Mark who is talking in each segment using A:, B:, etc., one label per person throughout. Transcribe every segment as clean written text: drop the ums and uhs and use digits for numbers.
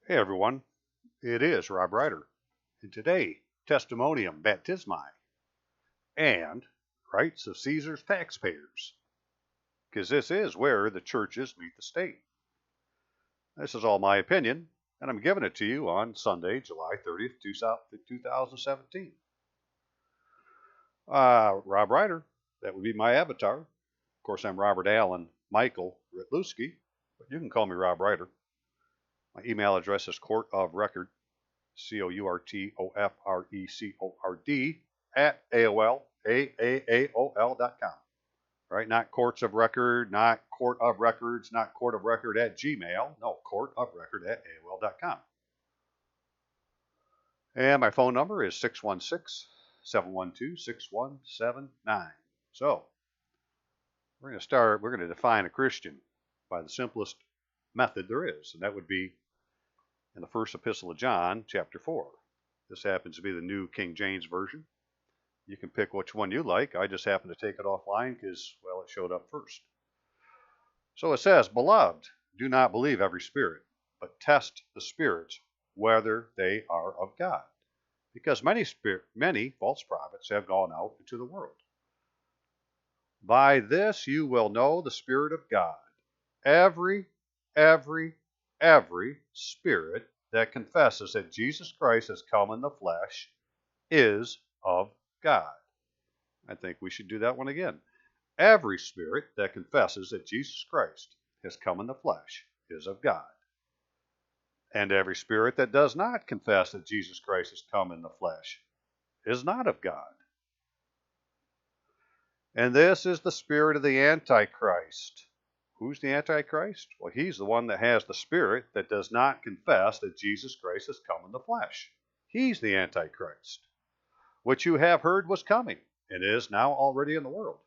A: Hey everyone, it is Rob Ryder, and today, Testimonium, BAPTISMI, and Rights of Caesar's Taxpayers, because this is where the churches meet the state. This is all my opinion, and I'm giving it to you on Sunday, July 30th, 2017. Rob Ryder, that would be my avatar. Of course, I'm Robert Allen Michael Ritluski, but you can call me Rob Ryder. My email address is courtofrecord, COURTOFRECORD, at AOL.com. Right? Not courts of record, not court of records, not court of record at Gmail. No, court of record at AOL.com. And my phone number is 616-712-6179. So, we're going to start, we're going to define a Christian by the simplest method there is, and that would be in the first epistle of John, chapter 4. This happens to be the New King James Version. You can pick which one you like. I just happen to take it offline because, well, it showed up first. So it says, Beloved, do not believe every spirit, but test the spirits whether they are of God. Because many false prophets have gone out into the world. By this you will know the Spirit of God. Every spirit that confesses that Jesus Christ has come in the flesh is of God. I think we should do that one again. Every spirit that confesses that Jesus Christ has come in the flesh is of God. And every spirit that does not confess that Jesus Christ has come in the flesh is not of God. And this is the spirit of the Antichrist. Who's the Antichrist? Well, he's the one that has the spirit that does not confess that Jesus Christ has come in the flesh. He's the Antichrist, which you have heard was coming and is now already in the world.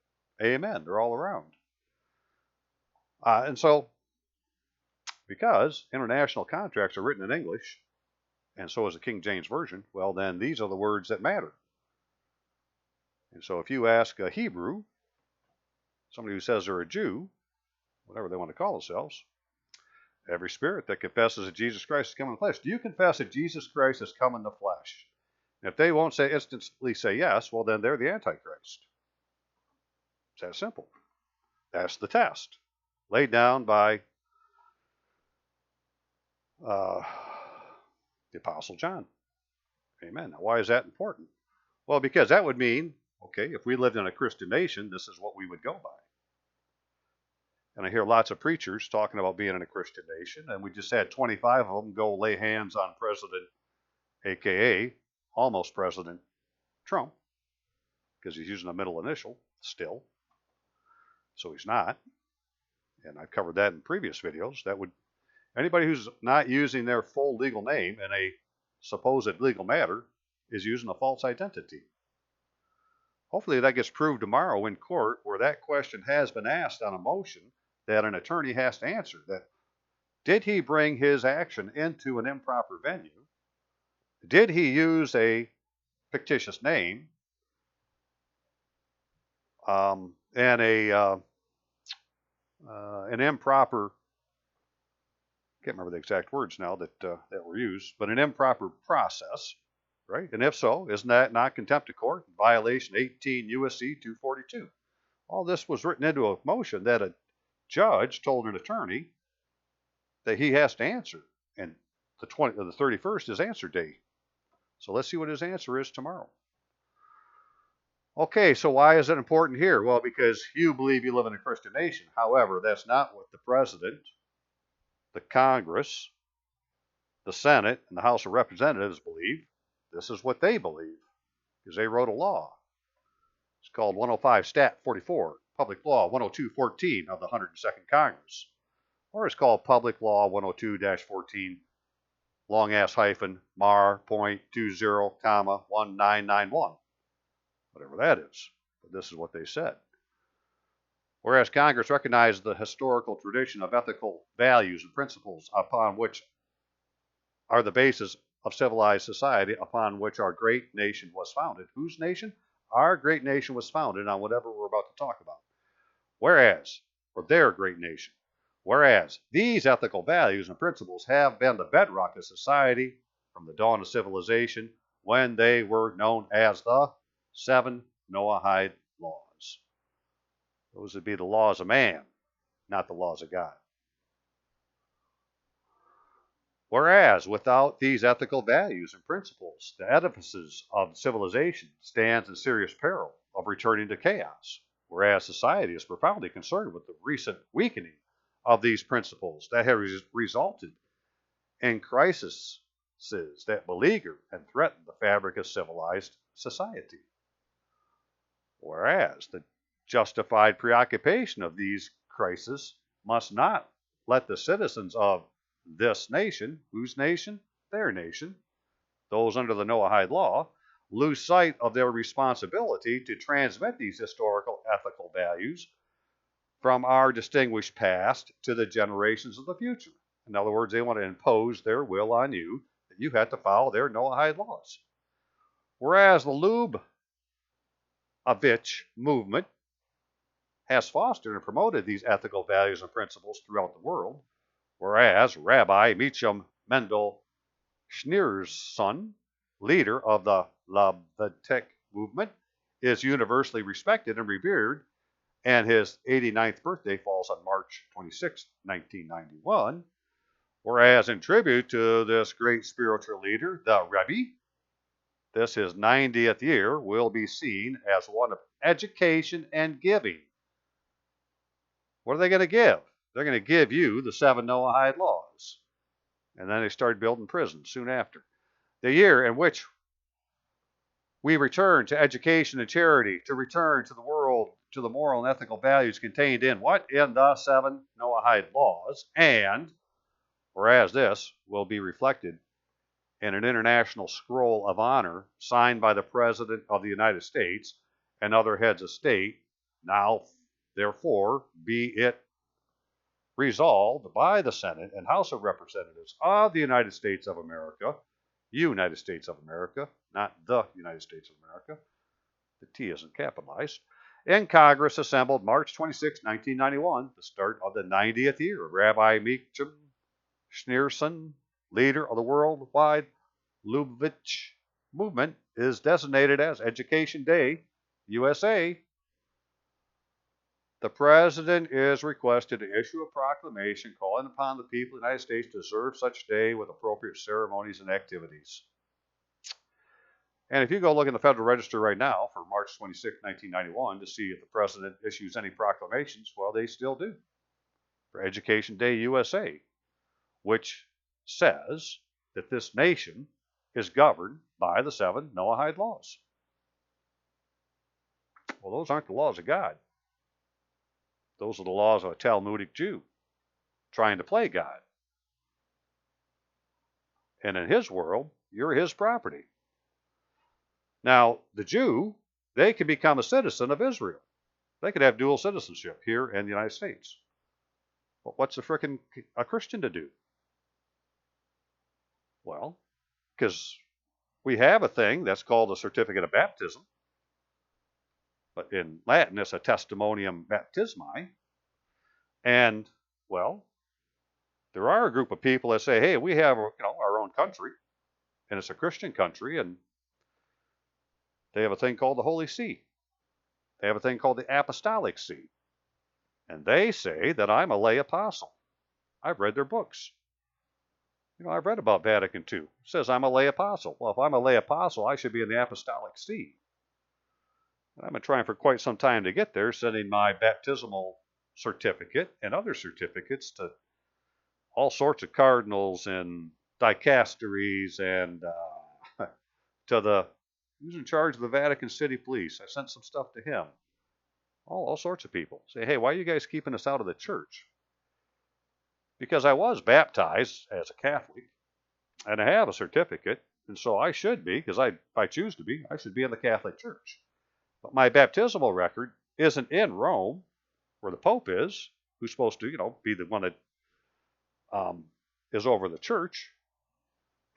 A: Amen. They're all around. And so, because international contracts are written in English, and so is the King James Version, well, then these are the words that matter. And so if you ask a Hebrew, somebody who says they're a Jew, whatever they want to call themselves, every spirit that confesses that Jesus Christ has come in the flesh. Do you confess that Jesus Christ has come in the flesh? And if they won't instantly say yes, well, then they're the Antichrist. It's that simple. That's the test laid down by the Apostle John. Amen. Now, why is that important? Well, because that would mean, okay, if we lived in a Christian nation, this is what we would go by. And I hear lots of preachers talking about being in a Christian nation, and we just had 25 of them go lay hands on President, a.k.a. almost President Trump, because he's using a middle initial still. So he's not. And I've covered that in previous videos. That would, anybody who's not using their full legal name in a supposed legal matter is using a false identity. Hopefully that gets proved tomorrow in court, where that question has been asked on a motion that an attorney has to answer. That did he bring his action into an improper venue? Did he use a fictitious name and an improper, can't remember the exact words now that were used, but an improper process, right? And if so, isn't that not contempt of court? Violation 18 U.S.C. 242. All this was written into a motion that a judge told an attorney that he has to answer, and the 31st is answer day. So let's see what his answer is tomorrow. Okay, so why is it important here? Well, because you believe you live in a Christian nation. However, that's not what the president, the Congress, the Senate, and the House of Representatives believe. This is what they believe, because they wrote a law. It's called 105 Stat 44, Public Law 102-14 of the 102nd Congress. Or it's called Public Law 102-14, long ass hyphen, mar, .20, 1991. Whatever that is. But this is what they said. Whereas Congress recognized the historical tradition of ethical values and principles upon which are the basis of civilized society, upon which our great nation was founded. Whose nation? Our great nation was founded on whatever we're about to talk about. Whereas, for their great nation, Whereas these ethical values and principles have been the bedrock of society from the dawn of civilization when they were known as the 7 Noahide laws. Those would be the laws of man, not the laws of God. Whereas without these ethical values and principles, the edifices of civilization stands in serious peril of returning to chaos. Whereas society is profoundly concerned with the recent weakening of these principles that have resulted in crises that beleaguer and threaten the fabric of civilized society. Whereas the justified preoccupation of these crises must not let the citizens of this nation, whose nation? Their nation, those under the Noahide law, lose sight of their responsibility to transmit these historical ethical values from our distinguished past to the generations of the future. In other words, they want to impose their will on you that you have to follow their Noahide laws. Whereas the Lubavitch movement has fostered and promoted these ethical values and principles throughout the world, whereas Rabbi Meacham Mendel Schneerson, leader of the Lubavitch movement, is universally respected and revered, and his 89th birthday falls on March 26, 1991, whereas in tribute to this great spiritual leader, the Rebbe, this his 90th year will be seen as one of education and giving. What are they going to give? They're going to give you the 7 Noahide laws. And then they started building prisons soon after. The year in which we return to education and charity, to return to the world, to the moral and ethical values contained in what? In the 7 Noahide laws. And whereas this will be reflected in an international scroll of honor signed by the President of the United States and other heads of state, now therefore be it resolved by the Senate and House of Representatives of the United States of America, United States of America, not the United States of America, the T isn't capitalized, in Congress assembled March 26, 1991, the start of the 90th year of Rabbi Meacham Schneerson, leader of the worldwide Lubavitch movement, is designated as Education Day, USA. The President is requested to issue a proclamation calling upon the people of the United States to observe such day with appropriate ceremonies and activities. And if you go look in the Federal Register right now for March 26, 1991 to see if the President issues any proclamations, well, they still do. For Education Day USA, which says that this nation is governed by the 7 Noahide laws. Well, those aren't the laws of God. Those are the laws of a Talmudic Jew trying to play God. And in his world, you're his property. Now, the Jew, they can become a citizen of Israel. They could have dual citizenship here in the United States. But what's a Christian to do? Well, because we have a thing that's called a certificate of baptism. But in Latin, it's a testimonium baptismi. And, well, there are a group of people that say, hey, we have our own country, and it's a Christian country, and they have a thing called the Holy See. They have a thing called the Apostolic See. And they say that I'm a lay apostle. I've read their books. I've read about Vatican II. It says I'm a lay apostle. Well, if I'm a lay apostle, I should be in the Apostolic See. And I've been trying for quite some time to get there, sending my baptismal certificate and other certificates to all sorts of cardinals and dicasteries and to the who's in charge of the Vatican City Police. I sent some stuff to him. All sorts of people say, hey, why are you guys keeping us out of the church? Because I was baptized as a Catholic, and I have a certificate, and so I should be, because if I choose to be, I should be in the Catholic Church. But my baptismal record isn't in Rome, where the Pope is, who's supposed to, be the one that is over the church,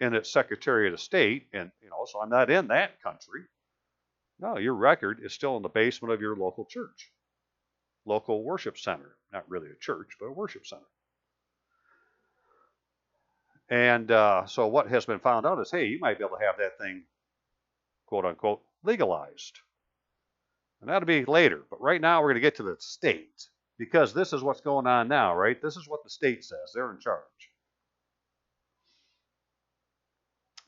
A: and its Secretariat of State, and so I'm not in that country. No, your record is still in the basement of your local church, local worship center. Not really a church, but a worship center. And so what has been found out is, hey, you might be able to have that thing, quote unquote, legalized. And that'll be later. But right now we're going to get to the state, because this is what's going on now, right? This is what the state says. They're in charge.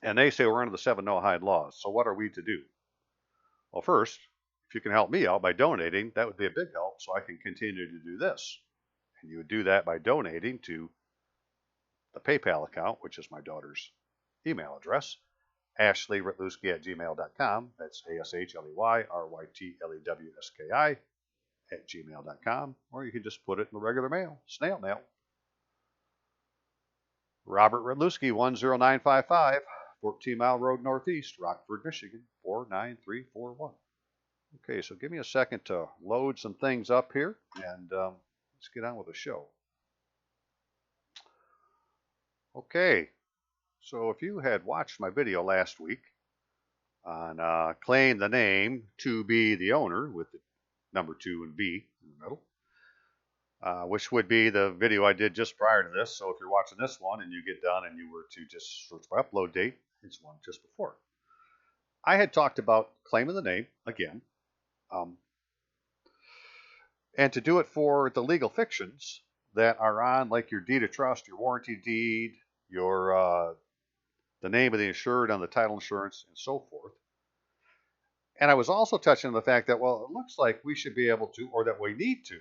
A: And they say we're under the 7 Noahide laws. So what are we to do? Well, first, if you can help me out by donating, that would be a big help so I can continue to do this. And you would do that by donating to the PayPal account, which is my daughter's email address, ashleyrytlewski@gmail.com. That's ASHLEYRYTLEWSKI@gmail.com. Or you can just put it in the regular mail, snail mail. Robert Rytlewski, 10955, 14 Mile Road Northeast, Rockford, Michigan, 49341. Okay, so give me a second to load some things up here, and let's get on with the show. Okay, so if you had watched my video last week on claim the name to be the owner with the number 2 and B in the middle, which would be the video I did just prior to this. So if you're watching this one and you get done and you were to just search by upload date, it's one just before. I had talked about claiming the name again, and to do it for the legal fictions that are on, like your deed of trust, your warranty deed, your the name of the insured on the title insurance, and so forth. And I was also touching on the fact that, well, it looks like we should be able to, or that we need to,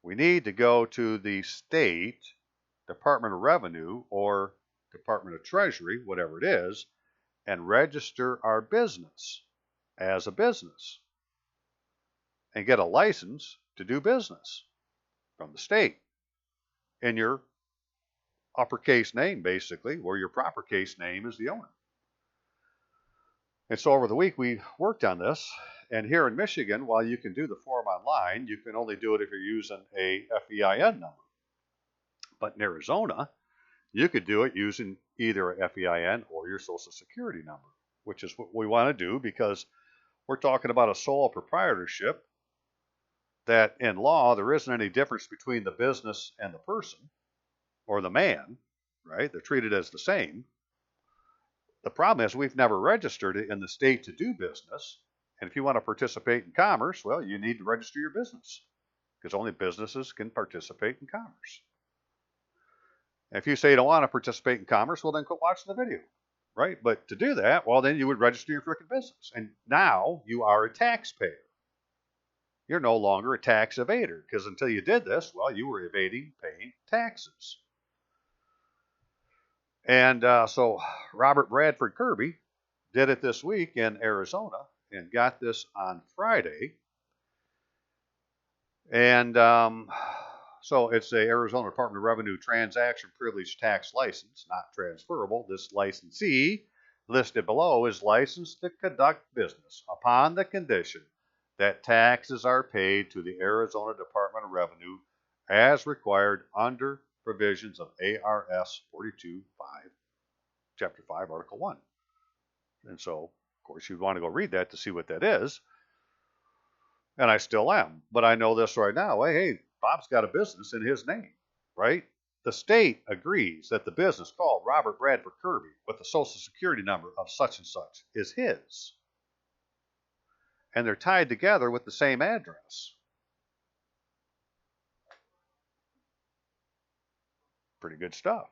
A: we need to go to the state Department of Revenue or Department of Treasury, whatever it is, and register our business as a business and get a license to do business from the state in your uppercase name, basically, where your proper case name is the owner. And so over the week we worked on this, and here in Michigan, while you can do the form online, you can only do it if you're using a FEIN number. But in Arizona, you could do it using either a FEIN or your Social Security number, which is what we want to do because we're talking about a sole proprietorship that in law there isn't any difference between the business and the person or the man, right? They're treated as the same. The problem is we've never registered it in the state to do business. And if you want to participate in commerce, well, you need to register your business because only businesses can participate in commerce. And if you say you don't want to participate in commerce, well, then quit watching the video, right? But to do that, well, then you would register your freaking business. And now you are a taxpayer. You're no longer a tax evader because until you did this, well, you were evading paying taxes. And so Robert Bradford Kirby did it this week in Arizona and got this on Friday. And so it's the Arizona Department of Revenue Transaction Privilege Tax License, not transferable. This licensee listed below is licensed to conduct business upon the condition that taxes are paid to the Arizona Department of Revenue as required under provisions of ARS 42.5, Chapter 5, Article 1. And so, of course, you'd want to go read that to see what that is. And I still am. But I know this right now. Hey, Bob's got a business in his name, right? The state agrees that the business called Robert Bradford Kirby with the Social Security number of such and such is his. And they're tied together with the same address. Pretty good stuff.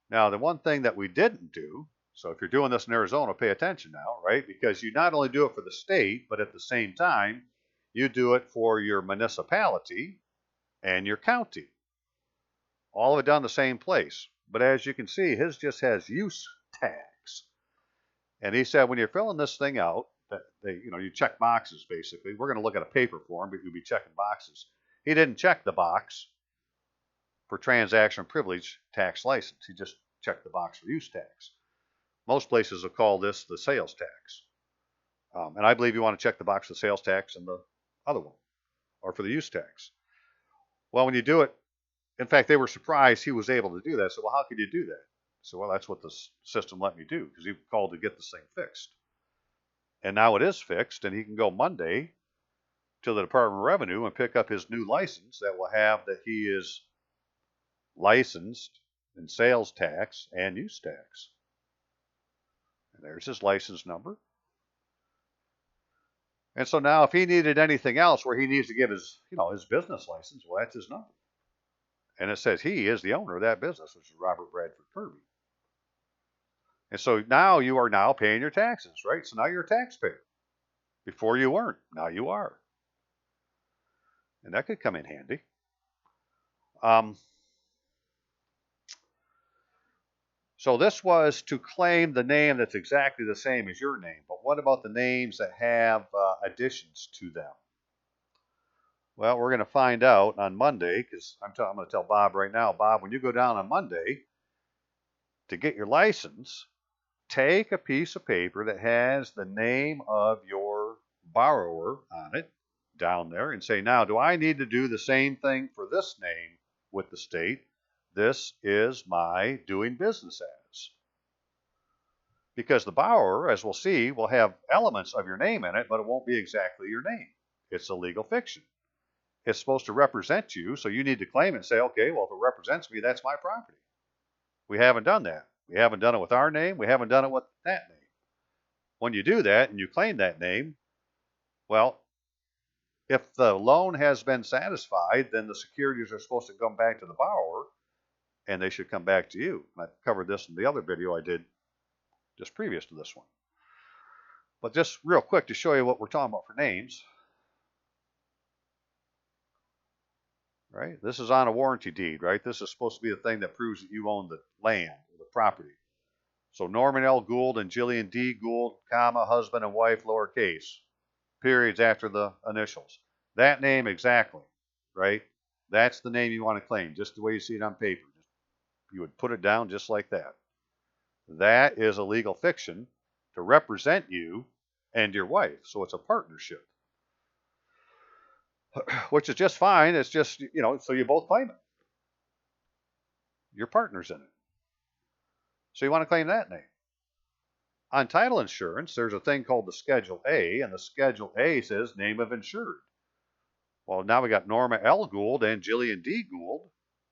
A: Now, the one thing that we didn't do, so if you're doing this in Arizona, pay attention now, right? Because you not only do it for the state, but at the same time, you do it for your municipality and your county. All of it done the same place. But as you can see, his just has use tax. And he said when you're filling this thing out, that you check boxes basically. We're going to look at a paper form, but you'll be checking boxes. He didn't check the box for transaction privilege tax license. He just checked the box for use tax. Most places will call this the sales tax. And I believe you want to check the box for the sales tax and the other one, or for the use tax. Well, when you do it, in fact, they were surprised he was able to do that. So, well, how could you do that? So, well, that's what the system let me do because he called to get this thing fixed. And now it is fixed, and he can go Monday to the Department of Revenue and pick up his new license that will have that he is licensed in sales tax and use tax. And there's his license number. And so now if he needed anything else where he needs to give his, his business license, well, that's his number. And it says he is the owner of that business, which is Robert Bradford Kirby. And so now you are now paying your taxes, right? So now you're a taxpayer. Before you weren't. Now you are. And that could come in handy. So this was to claim the name that's exactly the same as your name. But what about the names that have additions to them? Well, we're going to find out on Monday, because I'm going to tell Bob right now, Bob, when you go down on Monday to get your license, take a piece of paper that has the name of your borrower on it down there and say, now, do I need to do the same thing for this name with the state? This is my doing business as. Because the borrower, as we'll see, will have elements of your name in it, but it won't be exactly your name. It's a legal fiction. It's supposed to represent you, so you need to claim it and say, okay, well, if it represents me, that's my property. We haven't done that. We haven't done it with our name. We haven't done it with that name. When you do that and you claim that name, well, if the loan has been satisfied, then the securities are supposed to come back to the borrower, and they should come back to you. And I covered this in the other video I did just previous to this one. But just real quick to show you what we're talking about for names. Right? This is on a warranty deed, right? This is supposed to be the thing that proves that you own the land or the property. So Norman L. Gould and Jillian D. Gould, comma, husband and wife, lowercase, periods after the initials. That name exactly, right? That's the name you want to claim, just the way you see it on paper. You would put it down just like that. That is a legal fiction to represent you and your wife. So it's a partnership. Which is just fine. It's just, so you both claim it. Your partner's in it. So you want to claim that name. On title insurance, there's a thing called the Schedule A, and the Schedule A says name of insured. Well, now we got Norma L. Gould and Jillian D. Gould,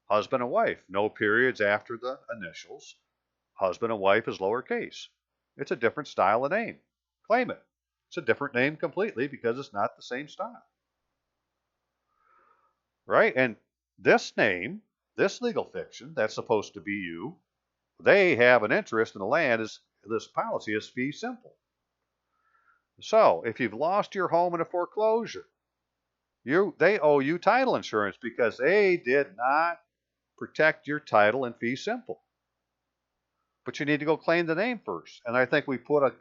A: husband and wife. No periods after the initials. Husband and wife is lowercase. It's a different style of name. Claim it. It's a different name completely because it's not the same style. Right? And this name, this legal fiction that's supposed to be you, they have an interest in the land. This policy is fee simple. So if you've lost your home in a foreclosure, they owe you title insurance because they did not protect your title in fee simple. But you need to go claim the name first. And I think we put a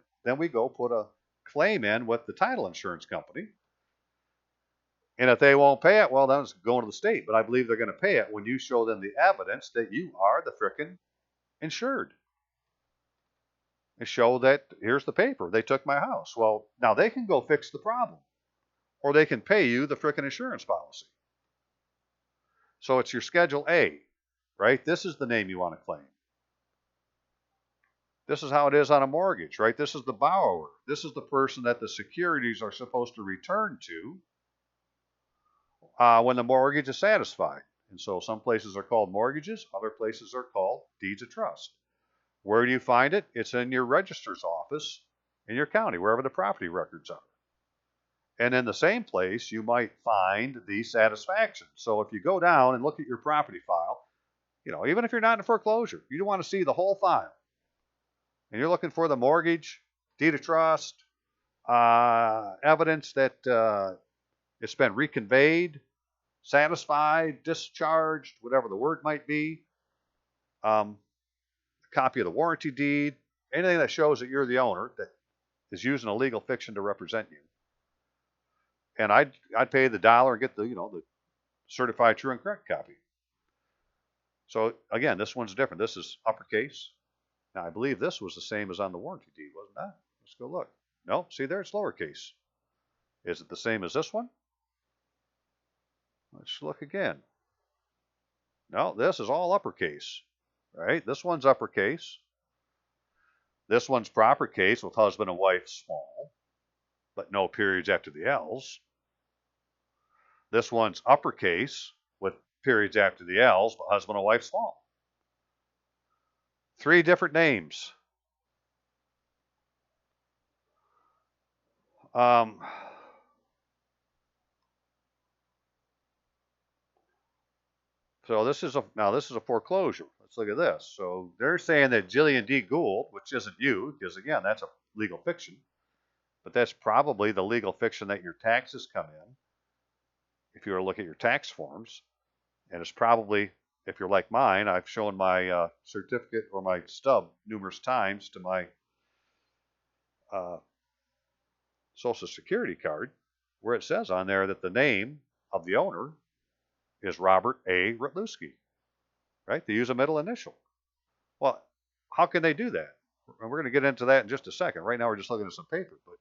A: claim in with the title insurance company. And if they won't pay it, well, then it's going to the state. But I believe they're going to pay it when you show them the evidence that you are the frickin' insured. And show that, here's the paper. They took my house. Well, now they can go fix the problem. Or they can pay you the frickin' insurance policy. So it's your Schedule A, right? This is the name you want to claim. This is how it is on a mortgage, right? This is the borrower. This is the person that the securities are supposed to return to when the mortgage is satisfied. And so some places are called mortgages, other places are called deeds of trust. Where do you find it? It's in your registrar's office in your county, wherever the property records are. And in the same place, you might find the satisfaction. So if you go down and look at your property file, even if you're not in foreclosure, you don't want to see the whole file. And you're looking for the mortgage, deed of trust, evidence that it's been reconveyed, satisfied, discharged, whatever the word might be. A copy of the warranty deed, anything that shows that you're the owner that is using a legal fiction to represent you. And I'd pay the $1 and get the certified true and correct copy. So again, this one's different. This is uppercase. Now I believe this was the same as on the warranty deed, wasn't that? Let's go look. No, see there, it's lowercase. Is it the same as this one? Let's look again. No, this is all uppercase, right? This one's uppercase. This one's proper case with husband and wife small, but no periods after the L's. This one's uppercase with periods after the L's, but husband and wife's fault. 3 different names. So this is a foreclosure. Let's look at this. So they're saying that Jillian D. Gould, which isn't you, because again, that's a legal fiction, but that's probably the legal fiction that your taxes come in if you were to look at your tax forms. And it's probably, if you're like mine, I've shown my certificate or my stub numerous times to my Social Security card, where it says on there that the name of the owner is Robert A. Rutlewski, right? They use a middle initial. Well, how can they do that? And we're going to get into that in just a second. Right now, we're just looking at some paper, but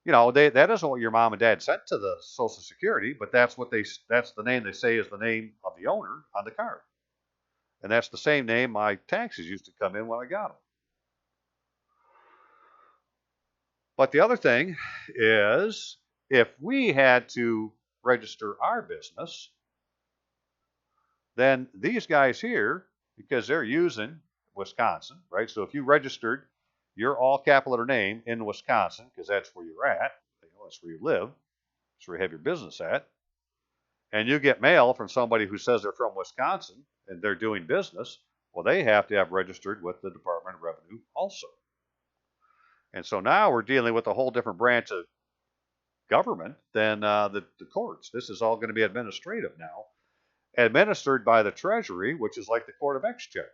A: that isn't what your mom and dad sent to the Social Security, but that's the name they say is the name of the owner on the card. And that's the same name my taxes used to come in when I got them. But the other thing is, if we had to register our business, then these guys here, because they're using Wisconsin, right? So if you registered your all capital letter name in Wisconsin, because that's where you're at, that's where you live, that's where you have your business at, and you get mail from somebody who says they're from Wisconsin and they're doing business, well, they have to have registered with the Department of Revenue also. And so now we're dealing with a whole different branch of government than the courts. This is all going to be administrative now, administered by the Treasury, which is like the Court of Exchequer,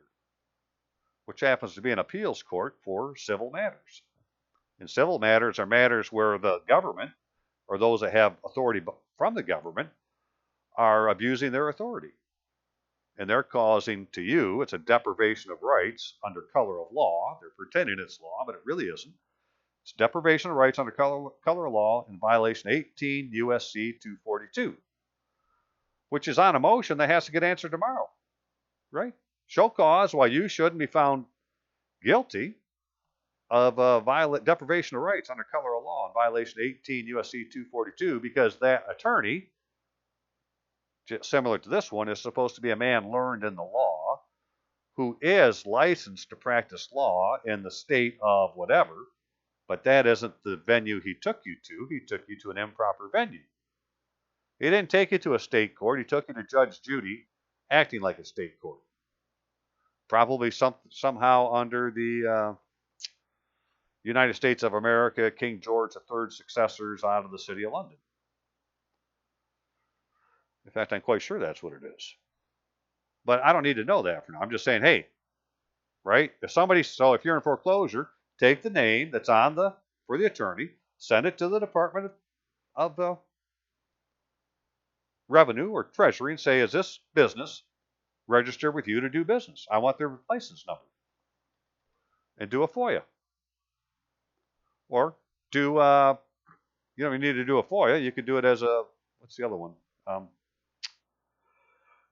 A: which happens to be an appeals court for civil matters. And civil matters are matters where the government, or those that have authority from the government, are abusing their authority. And they're causing to you, it's a deprivation of rights under color of law. They're pretending it's law, but it really isn't. It's deprivation of rights under color of law in violation 18 U.S.C. 242, which is on a motion that has to get answered tomorrow, right? Show cause why you shouldn't be found guilty of deprivation of rights under color of law in violation 18 U.S.C. 242, because that attorney, similar to this one, is supposed to be a man learned in the law who is licensed to practice law in the state of whatever, but that isn't the venue he took you to. He took you to an improper venue. He didn't take you to a state court. He took you to Judge Judy, acting like a state court. Probably somehow under the United States of America, King George III's successors out of the city of London. In fact, I'm quite sure that's what it is. But I don't need to know that for now. I'm just saying, hey, right? If you're in foreclosure, take the name that's for the attorney, send it to the Department of the Revenue or Treasury and say, is this business registered with you to do business? I want their license number. And do a FOIA. Or do, you need to do a FOIA. You could do it as what's the other one?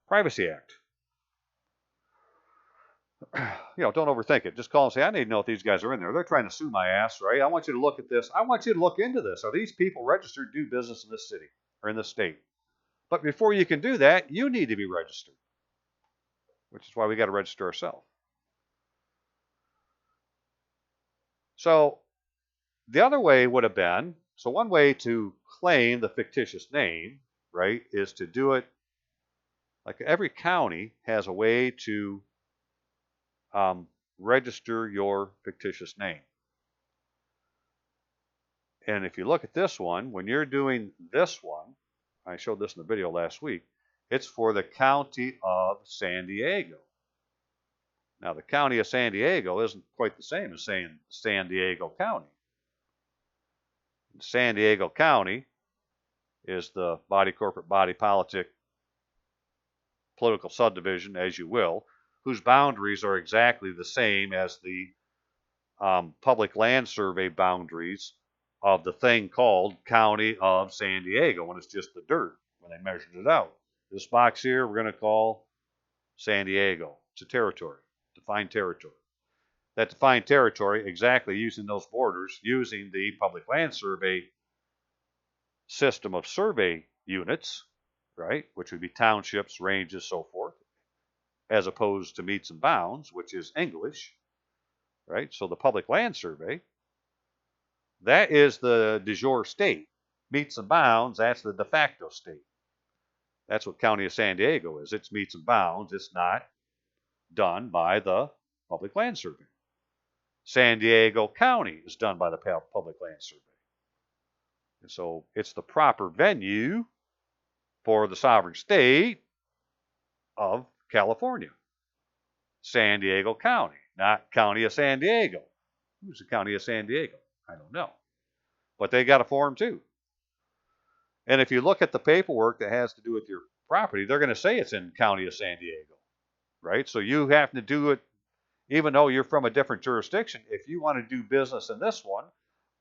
A: Privacy Act. Don't overthink it. Just call and say, I need to know if these guys are in there. They're trying to sue my ass, right? I want you to look at this. I want you to look into this. Are these people registered to do business in this city or in this state? But before you can do that, you need to be registered, which is why we got to register ourselves. So the other way would have been, so one way to claim the fictitious name, right, is to do it, like every county has a way to register your fictitious name. And if you look at this one, when you're doing this one, I showed this in the video last week, it's for the county of San Diego. Now, the county of San Diego isn't quite the same as saying San Diego County. San Diego County is the corporate body politic, political subdivision, as you will, whose boundaries are exactly the same as the public land survey boundaries of the thing called County of San Diego, when it's just the dirt, when they measured it out. This box here, we're going to call San Diego. It's a territory, defined territory. That defined territory, exactly using those borders, using the public land survey system of survey units, right? Which would be townships, ranges, so forth, as opposed to meets and bounds, which is English, right? So the public land survey, that is the de jure state. Meets and bounds, that's the de facto state. That's what County of San Diego is. It's meets and bounds. It's not done by the public land survey. San Diego County is done by the public land survey. And so it's the proper venue for the sovereign state of California. San Diego County, not County of San Diego. Who's the County of San Diego? I don't know. But they got a form too. And if you look at the paperwork that has to do with your property, they're going to say it's in County of San Diego, right? So you have to do it, even though you're from a different jurisdiction. If you want to do business in this one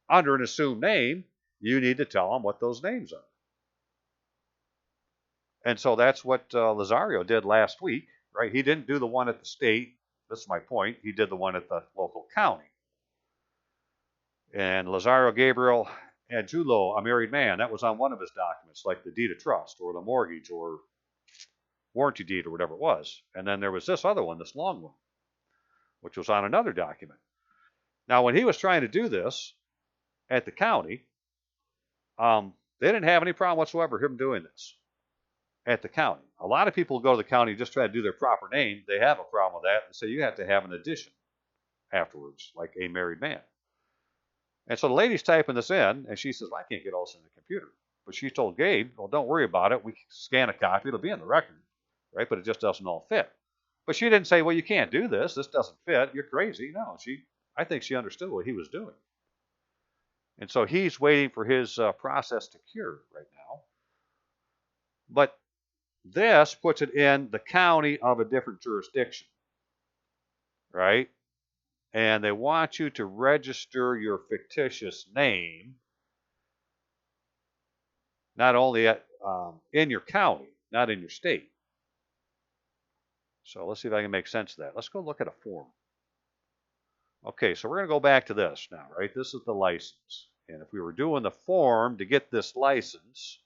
A: under an assumed name, you need to tell them what those names are. And so that's what Lazario did last week, right? He didn't do the one at the state. This is my point. He did the one at the local county. And Lazario Gabriel Angulo, a married man, that was on one of his documents, like the deed of trust or the mortgage or warranty deed or whatever it was. And then there was this other one, this long one, which was on another document. Now, when he was trying to do this at the county, they didn't have any problem whatsoever him doing this at the county. A lot of people go to the county and just try to do their proper name. They have a problem with that and say you have to have an addition afterwards, like a married man. And so the lady's typing this in, and she says, I can't get all this in the computer. But she told Gabe, well, don't worry about it. We can scan a copy. It'll be in the record, right? But it just doesn't all fit. But she didn't say, well, you can't do this. This doesn't fit. You're crazy. No, I think she understood what he was doing. And so he's waiting for his process to cure right now. But this puts it in the county of a different jurisdiction, right? And they want you to register your fictitious name not only in your county, not in your state. So let's see if I can make sense of that. Let's go look at a form. Okay, so we're going to go back to this now, right? This is the license. And if we were doing the form to get this license,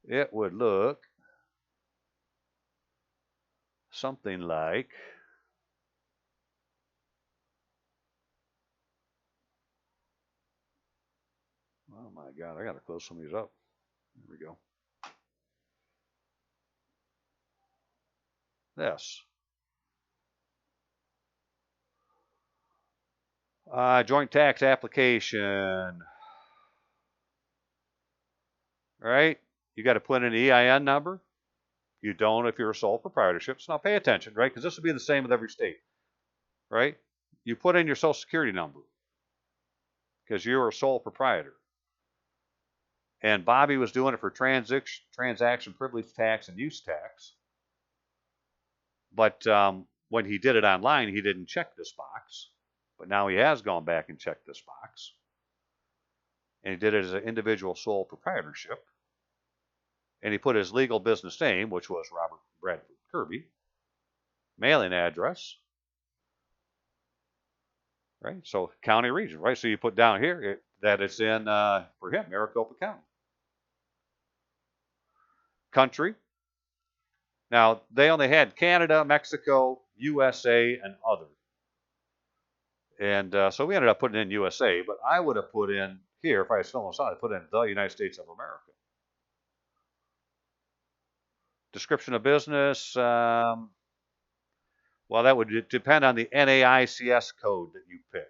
A: it would look something like, oh my God, I got to close some of these up. There we go. This. Joint tax application. Right? You got to put in an EIN number. You don't if you're a sole proprietorship. So now pay attention, right? Because this will be the same with every state, right? You put in your social security number because you're a sole proprietor. And Bobby was doing it for transaction privilege tax and use tax. But when he did it online, he didn't check this box. But now he has gone back and checked this box. And he did it as an individual sole proprietorship. And he put his legal business name, which was Robert Bradford Kirby, mailing address, right? So county region, right? So you put down here that it's in, for him, Maricopa County. Country. Now, they only had Canada, Mexico, USA, and other. And so we ended up putting in USA, but I would have put in here, if I was filling this out, I'd put in the United States of America. Description of business, well, that would depend on the NAICS code that you pick,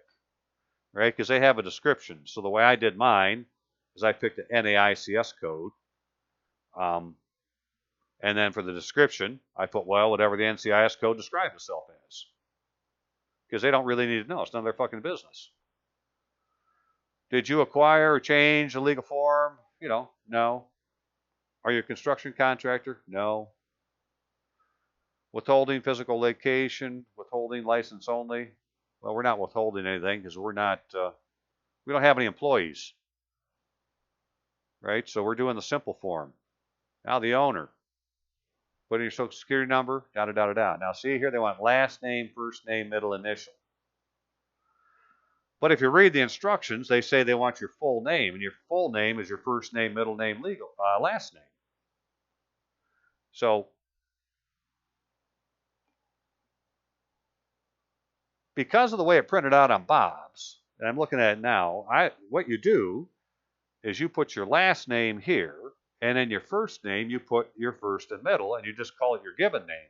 A: right? Because they have a description. So the way I did mine is I picked the NAICS code. And then for the description, I put, well, whatever the NCIS code describes itself as. Because they don't really need to know. It's none of their fucking business. Did you acquire or change a legal form? No. Are you a construction contractor? No. Withholding physical location, withholding license only. Well, we're not withholding anything because we're not, we don't have any employees. Right? So we're doing the simple form. Now the owner. Put in your social security number, da-da-da-da-da. Now see here, they want last name, first name, middle initial. But if you read the instructions, they say they want your full name, and your full name is your first name, middle name, last name. So because of the way it printed out on Bob's, and I'm looking at it now, what you do is you put your last name here, and then your first name, you put your first and middle, and you just call it your given name.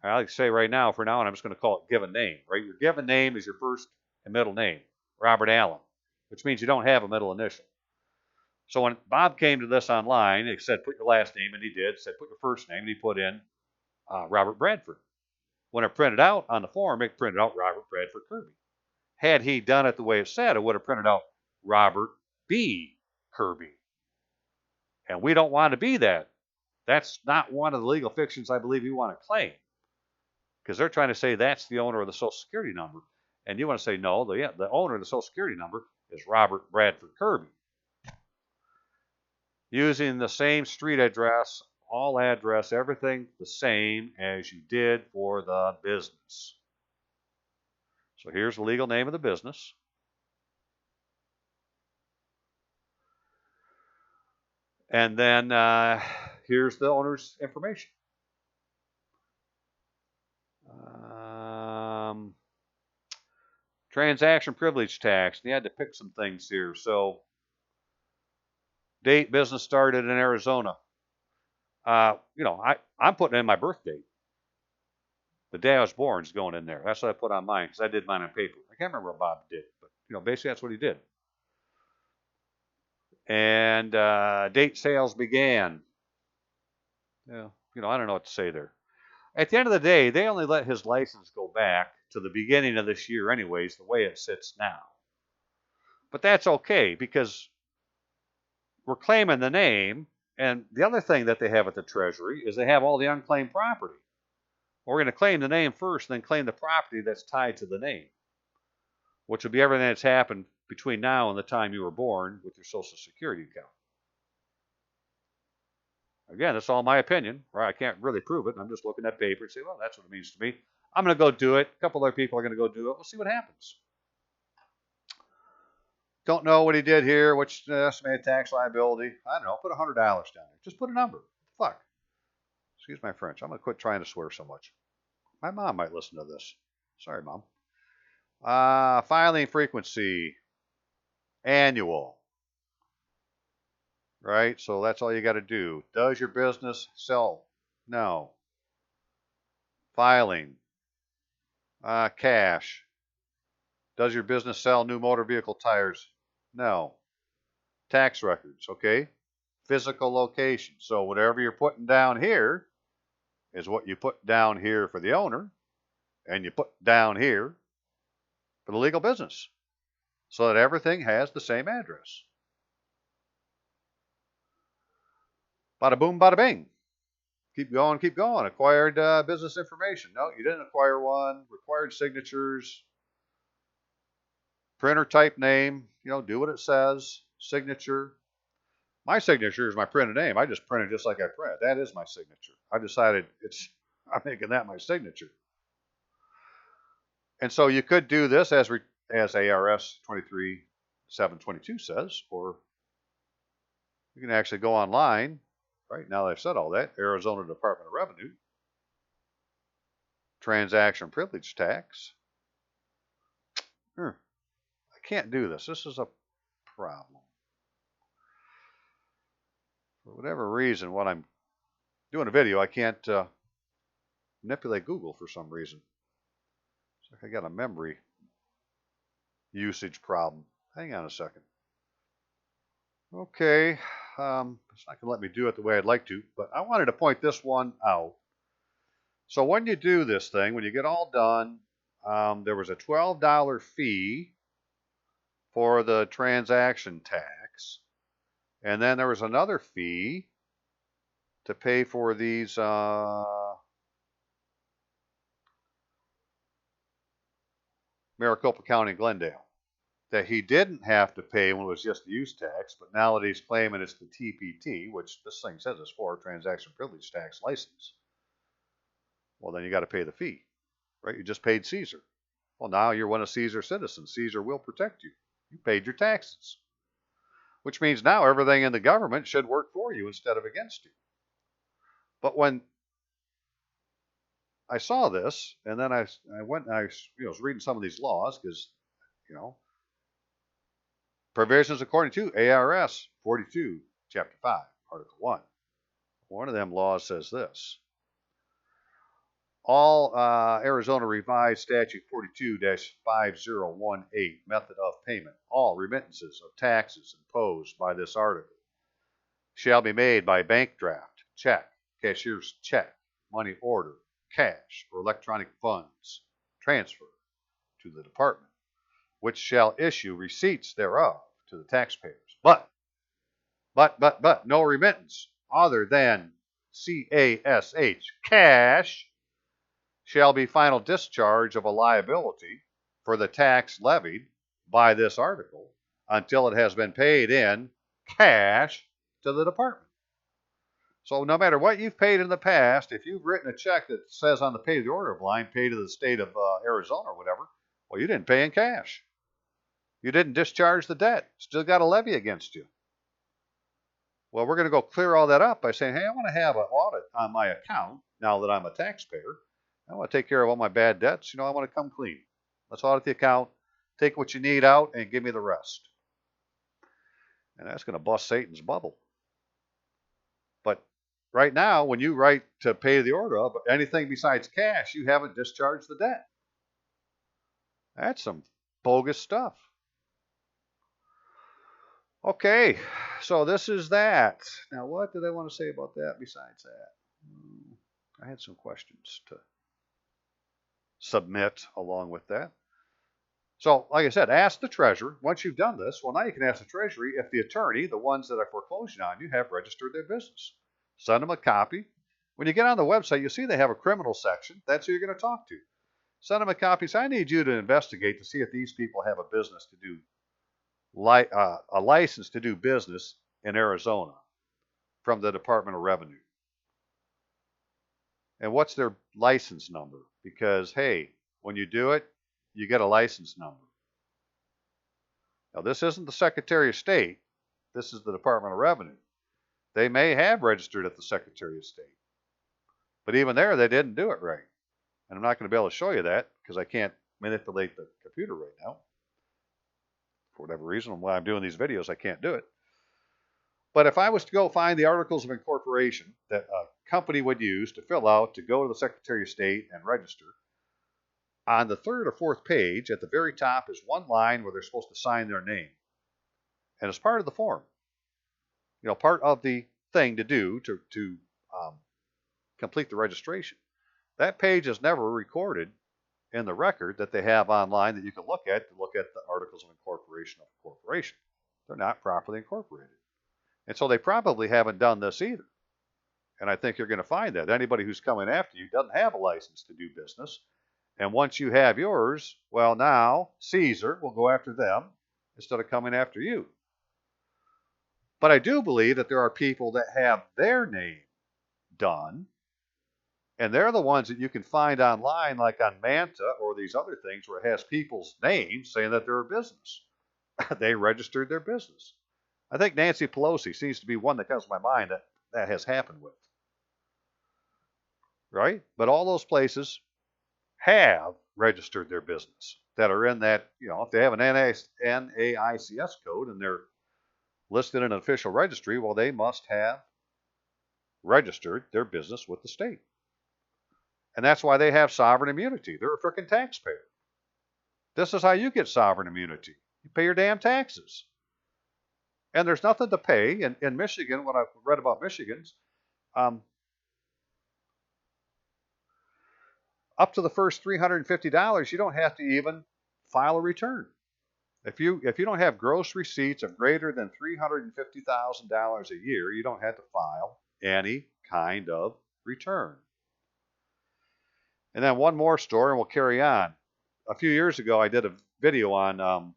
A: I like to say right now, for now on, I'm just going to call it given name, right? Your given name is your first and middle name, Robert Allen, which means you don't have a middle initial. So when Bob came to this online, it said put your last name, and he did. It said put your first name, and he put in Robert Bradford. When it printed out on the form, it printed out Robert Bradford Kirby. Had he done it the way it said, it would have printed out Robert B. Kirby. And we don't want to be that. That's not one of the legal fictions I believe you want to claim. Because they're trying to say that's the owner of the Social Security number. And you want to say, no, the owner of the Social Security number is Robert Bradford Kirby. Using the same street address, all address, everything the same as you did for the business. So here's the legal name of the business. And then here's the owner's information. Transaction privilege tax. And you had to pick some things here. So date business started in Arizona. I'm putting in my birth date. The day I was born is going in there. That's what I put on mine because I did mine on paper. I can't remember what Bob did, but basically that's what he did. And date sales began. Yeah, I don't know what to say there. At the end of the day, they only let his license go back to the beginning of this year anyways, the way it sits now. But that's okay because we're claiming the name. And the other thing that they have at the Treasury is they have all the unclaimed property. We're going to claim the name first, then claim the property that's tied to the name, which will be everything that's happened between now and the time you were born with your Social Security account. Again, that's all my opinion, right? I can't really prove it. I'm just looking at paper and say, well, that's what it means to me. I'm going to go do it. A couple other people are going to go do it. We'll see what happens. Don't know what he did here, which estimated tax liability. I don't know. Put $100 down there. Just put a number. Fuck. Excuse my French. I'm going to quit trying to swear so much. My mom might listen to this. Sorry, Mom. Filing frequency. Annual. Right? So that's all you got to do. Does your business sell? No. Filing. Cash. Does your business sell new motor vehicle tires? No. Tax records, okay? Physical location. So whatever you're putting down here is what you put down here for the owner, and you put down here for the legal business, so that everything has the same address. Bada boom, bada bing. Keep going, keep going. Acquired business information. No, you didn't acquire one. Required signatures. Printer type name. Do what it says. Signature. My signature is my printed name. I just print it just like I print. That is my signature. I decided I'm making that my signature. And so you could do this as ARS 23722 says, or you can actually go online. Right now they've said all that. Arizona Department of Revenue. Transaction privilege tax. I can't do this. This is a problem. For whatever reason, when I'm doing a video, I can't manipulate Google for some reason. It's like I got a memory usage problem. Hang on a second. Okay, it's not going to let me do it the way I'd like to, but I wanted to point this one out. So when you do this thing, when you get all done, there was a $12 fee for the transaction tax. And then there was another fee to pay for these Maricopa County, Glendale, that he didn't have to pay when it was just the use tax, but now that he's claiming it's the TPT, which this thing says is for transaction privilege tax license, well, then you got to pay the fee, right? You just paid Cesar. Well, now you're one of Cesar's citizens. Cesar will protect you. You paid your taxes, which means now everything in the government should work for you instead of against you. But when I saw this, and then I went and I was reading some of these laws because, you know, provisions according to ARS 42, Chapter 5, Article 1. One of them laws says this. All Arizona Revised Statute 42-5018, method of payment, all remittances of taxes imposed by this article shall be made by bank draft, check, cashier's check, money order, cash, or electronic funds transfer to the department, which shall issue receipts thereof to the taxpayers. But, no remittance other than CASH, cash, shall be final discharge of a liability for the tax levied by this article until it has been paid in cash to the department. So no matter what you've paid in the past, if you've written a check that says on the pay the order line, pay to the state of Arizona or whatever, well, you didn't pay in cash. You didn't discharge the debt. Still got a levy against you. Well, we're going to go clear all that up by saying, hey, I want to have an audit on my account now that I'm a taxpayer. I want to take care of all my bad debts. I want to come clean. Let's audit the account, take what you need out, and give me the rest. And that's going to bust Satan's bubble. But right now, when you write to pay the order of anything besides cash, you haven't discharged the debt. That's some bogus stuff. Okay, so this is that. Now, what did I want to say about that besides that? I had some questions to submit along with that. So, like I said, ask the treasurer. Once you've done this, well, now you can ask the treasury if the attorney, the ones that are foreclosing on you, have registered their business. Send them a copy. When you get on the website, you'll see they have a criminal section. That's who you're going to talk to. Send them a copy. So I need you to investigate to see if these people have a business to do, a license to do business in Arizona from the Department of Revenue. And what's their license number? Because, hey, when you do it, you get a license number. Now, this isn't the Secretary of State. This is the Department of Revenue. They may have registered at the Secretary of State. But even there, they didn't do it right. And I'm not going to be able to show you that because I can't manipulate the computer right now. For whatever reason, while I'm doing these videos, I can't do it. But if I was to go find the articles of incorporation that a company would use to fill out to go to the Secretary of State and register, on the third or fourth page, at the very top, is one line where they're supposed to sign their name. And it's part of the form. Part of the thing to do to complete the registration. That page is never recorded in the record that they have online that you can look at to look at the articles of incorporation of a corporation. They're not properly incorporated. And so they probably haven't done this either. And I think you're going to find that. Anybody who's coming after you doesn't have a license to do business. And once you have yours, well, now Cesar will go after them instead of coming after you. But I do believe that there are people that have their name done, and they're the ones that you can find online, like on Manta or these other things where it has people's names saying that they're a business. They registered their business. I think Nancy Pelosi seems to be one that comes to my mind that has happened with. Right? But all those places have registered their business that are in that, if they have an NAICS code and they're listed in an official registry, well, they must have registered their business with the state. And that's why they have sovereign immunity. They're a freaking taxpayer. This is how you get sovereign immunity. You pay your damn taxes. And there's nothing to pay. In Michigan, what I've read about Michigan's, up to the first $350, you don't have to even file a return. If you don't have gross receipts of greater than $350,000 a year, you don't have to file any kind of return. And then one more story, and we'll carry on. A few years ago, I did a video on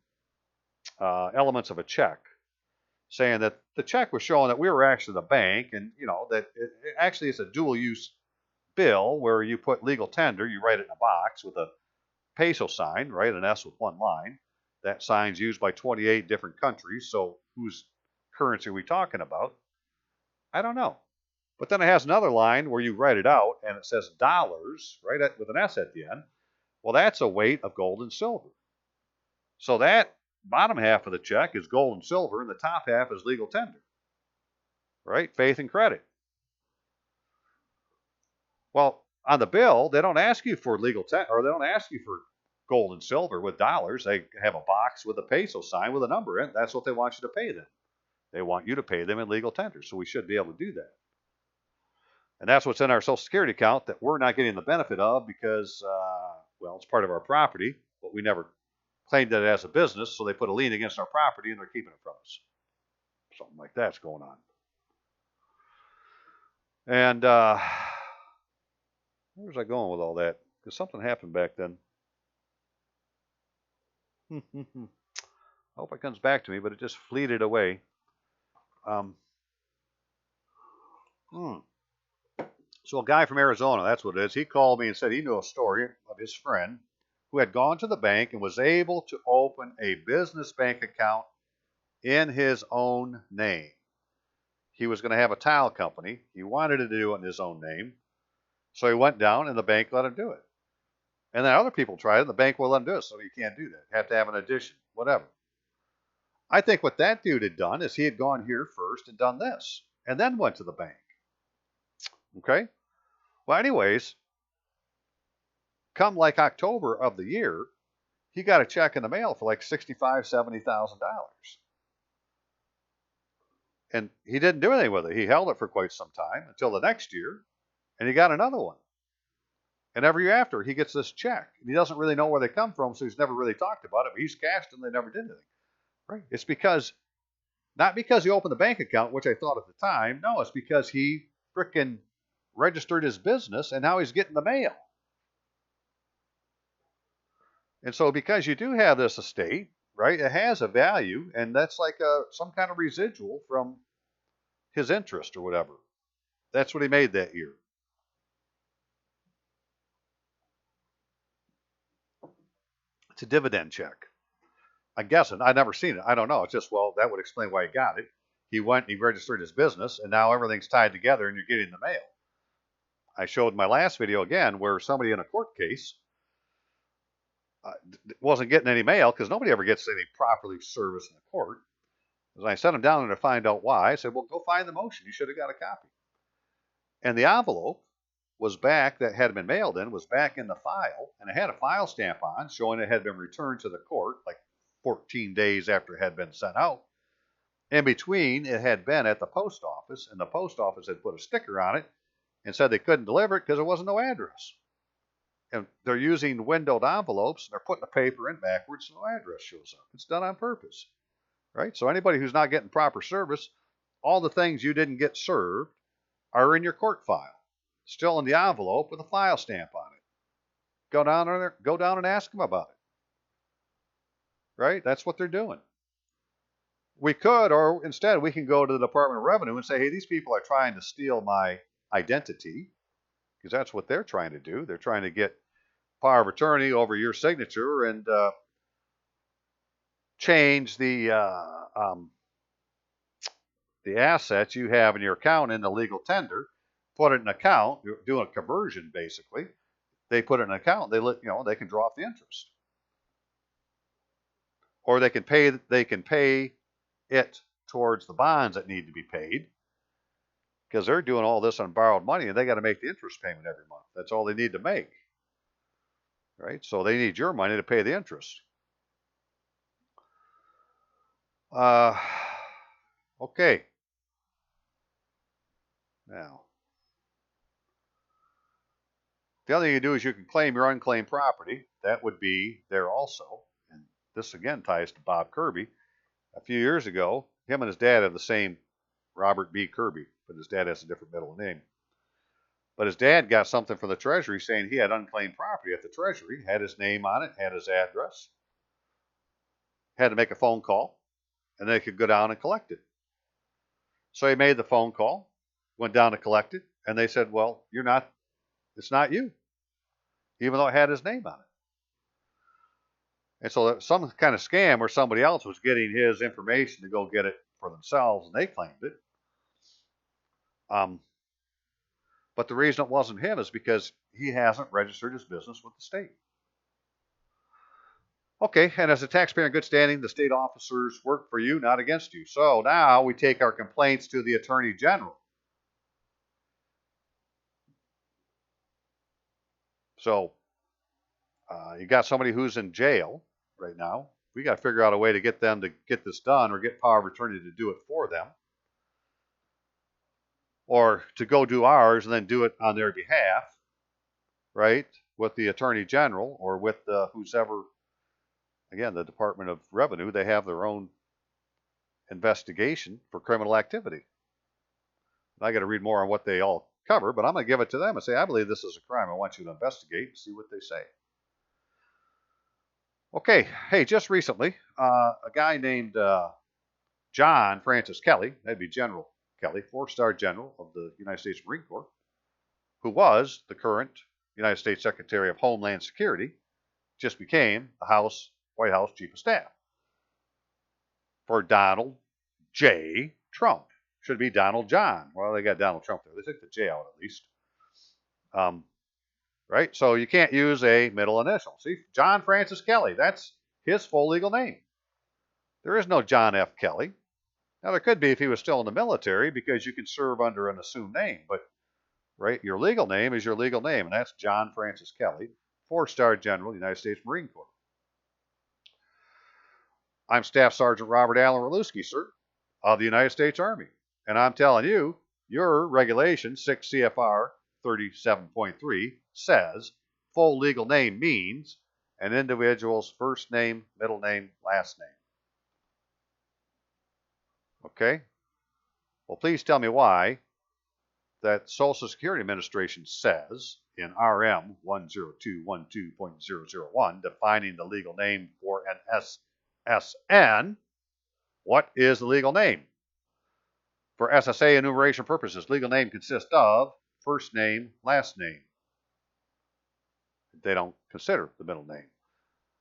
A: elements of a check, saying that the check was showing that we were actually the bank, and that it actually is a dual-use bill where you put legal tender, you write it in a box with a peso sign, right, an S with one line. That sign's used by 28 different countries, so whose currency are we talking about? I don't know. But then it has another line where you write it out and it says dollars, right, with an S at the end. Well, that's a weight of gold and silver. So that bottom half of the check is gold and silver, and the top half is legal tender, right? Faith and credit. Well, on the bill, they don't ask you for legal tender, or they don't ask you for gold and silver with dollars. They have a box with a peso sign with a number in it. That's what they want you to pay them. They want you to pay them in legal tender, so we should be able to do that. And that's what's in our Social Security account that we're not getting the benefit of because, well, it's part of our property, but we never claimed it as a business, so they put a lien against our property and they're keeping it from us. Something like that's going on. And where was I going with all that? Because something happened back then. I hope it comes back to me, but it just fleeted away. So a guy from Arizona, that's what it is, he called me and said he knew a story of his friend who had gone to the bank and was able to open a business bank account in his own name. He was going to have a tile company. He wanted to do it in his own name. So he went down and the bank let him do it. And then other people tried it and the bank won't let him do it. So you can't do that. You have to have an addition, whatever. I think what that dude had done is he had gone here first and done this and then went to the bank. Okay? Well, anyways, come like October of the year, he got a check in the mail for like $65,000, $70,000. And he didn't do anything with it. He held it for quite some time until the next year, and he got another one. And every year after, he gets this check. And he doesn't really know where they come from, so he's never really talked about it, but he's cashed them. They never did anything. Right? It's because, not because he opened the bank account, which I thought at the time. No, it's because he frickin' registered his business, and now he's getting the mail. And so because you do have this estate, right, it has a value, and that's like some kind of residual from his interest or whatever. That's what he made that year. It's a dividend check. I'm guessing. I've never seen it. I don't know. It's just, well, that would explain why he got it. He went, he registered his business, and now everything's tied together and you're getting the mail. I showed my last video again where somebody in a court case wasn't getting any mail because nobody ever gets any properly service in the court. As I sent him down there to find out why, I said, well, go find the motion. You should have got a copy. And the envelope was back that had been mailed in, was back in the file, and it had a file stamp on showing it had been returned to the court like 14 days after it had been sent out. In between, it had been at the post office, and the post office had put a sticker on it and said they couldn't deliver it because there wasn't no address. And they're using windowed envelopes, and they're putting the paper in backwards so no address shows up. It's done on purpose, right? So anybody who's not getting proper service, all the things you didn't get served are in your court file, still in the envelope with a file stamp on it. Go down and ask them about it, right? That's what they're doing. We could, or instead, we can go to the Department of Revenue and say, hey, these people are trying to steal my identity, because that's what they're trying to do. They're trying to get power of attorney over your signature and change the assets you have in your account into legal tender, put it in an account, do a conversion basically. They put it in an account. They can draw off the interest, or they can pay it towards the bonds that need to be paid, because they're doing all this on borrowed money and they got to make the interest payment every month. That's all they need to make, right? So they need your money to pay the interest. Okay. Now, the other thing you do is you can claim your unclaimed property. That would be there also. And this again ties to Bob Kirby. A few years ago, him and his dad have the same Robert B. Kirby, but his dad has a different middle name. But his dad got something from the Treasury saying he had unclaimed property at the Treasury, had his name on it, had his address, had to make a phone call, and they could go down and collect it. So he made the phone call, went down to collect it, and they said, well, it's not you, even though it had his name on it. And so some kind of scam where somebody else was getting his information to go get it for themselves, and they claimed it. But the reason it wasn't him is because he hasn't registered his business with the state. Okay, and as a taxpayer in good standing, the state officers work for you, not against you. So now we take our complaints to the Attorney General. So you got somebody who's in jail right now. We got to figure out a way to get them to get this done, or get power of attorney to do it for them, or to go do ours and then do it on their behalf, right? With the Attorney General or with who's ever, again, the Department of Revenue. They have their own investigation for criminal activity. I got to read more on what they all cover, but I'm going to give it to them and say, I believe this is a crime. I want you to investigate and see what they say. Okay, hey, just recently, a guy named John Francis Kelly, that'd be General Kelly, 4-star general of the United States Marine Corps, who was the current United States Secretary of Homeland Security, just became the White House Chief of Staff for Donald J. Trump. Should be Donald John. Well, they got Donald Trump there. They took the J out at least. Right? So you can't use a middle initial. See, John Francis Kelly, that's his full legal name. There is no John F. Kelly. Now, there could be if he was still in the military, because you can serve under an assumed name. But, right, your legal name is your legal name, and that's John Francis Kelly, 4-star general, United States Marine Corps. I'm Staff Sergeant Robert Allen Ralewski, sir, of the United States Army. And I'm telling you, your regulation, 6 CFR 37.3, says full legal name means an individual's first name, middle name, last name. Okay? Well, please tell me why that Social Security Administration says in RM 10212.001, defining the legal name for an SSN, what is the legal name? For SSA enumeration purposes, legal name consists of first name, last name. They don't consider the middle name.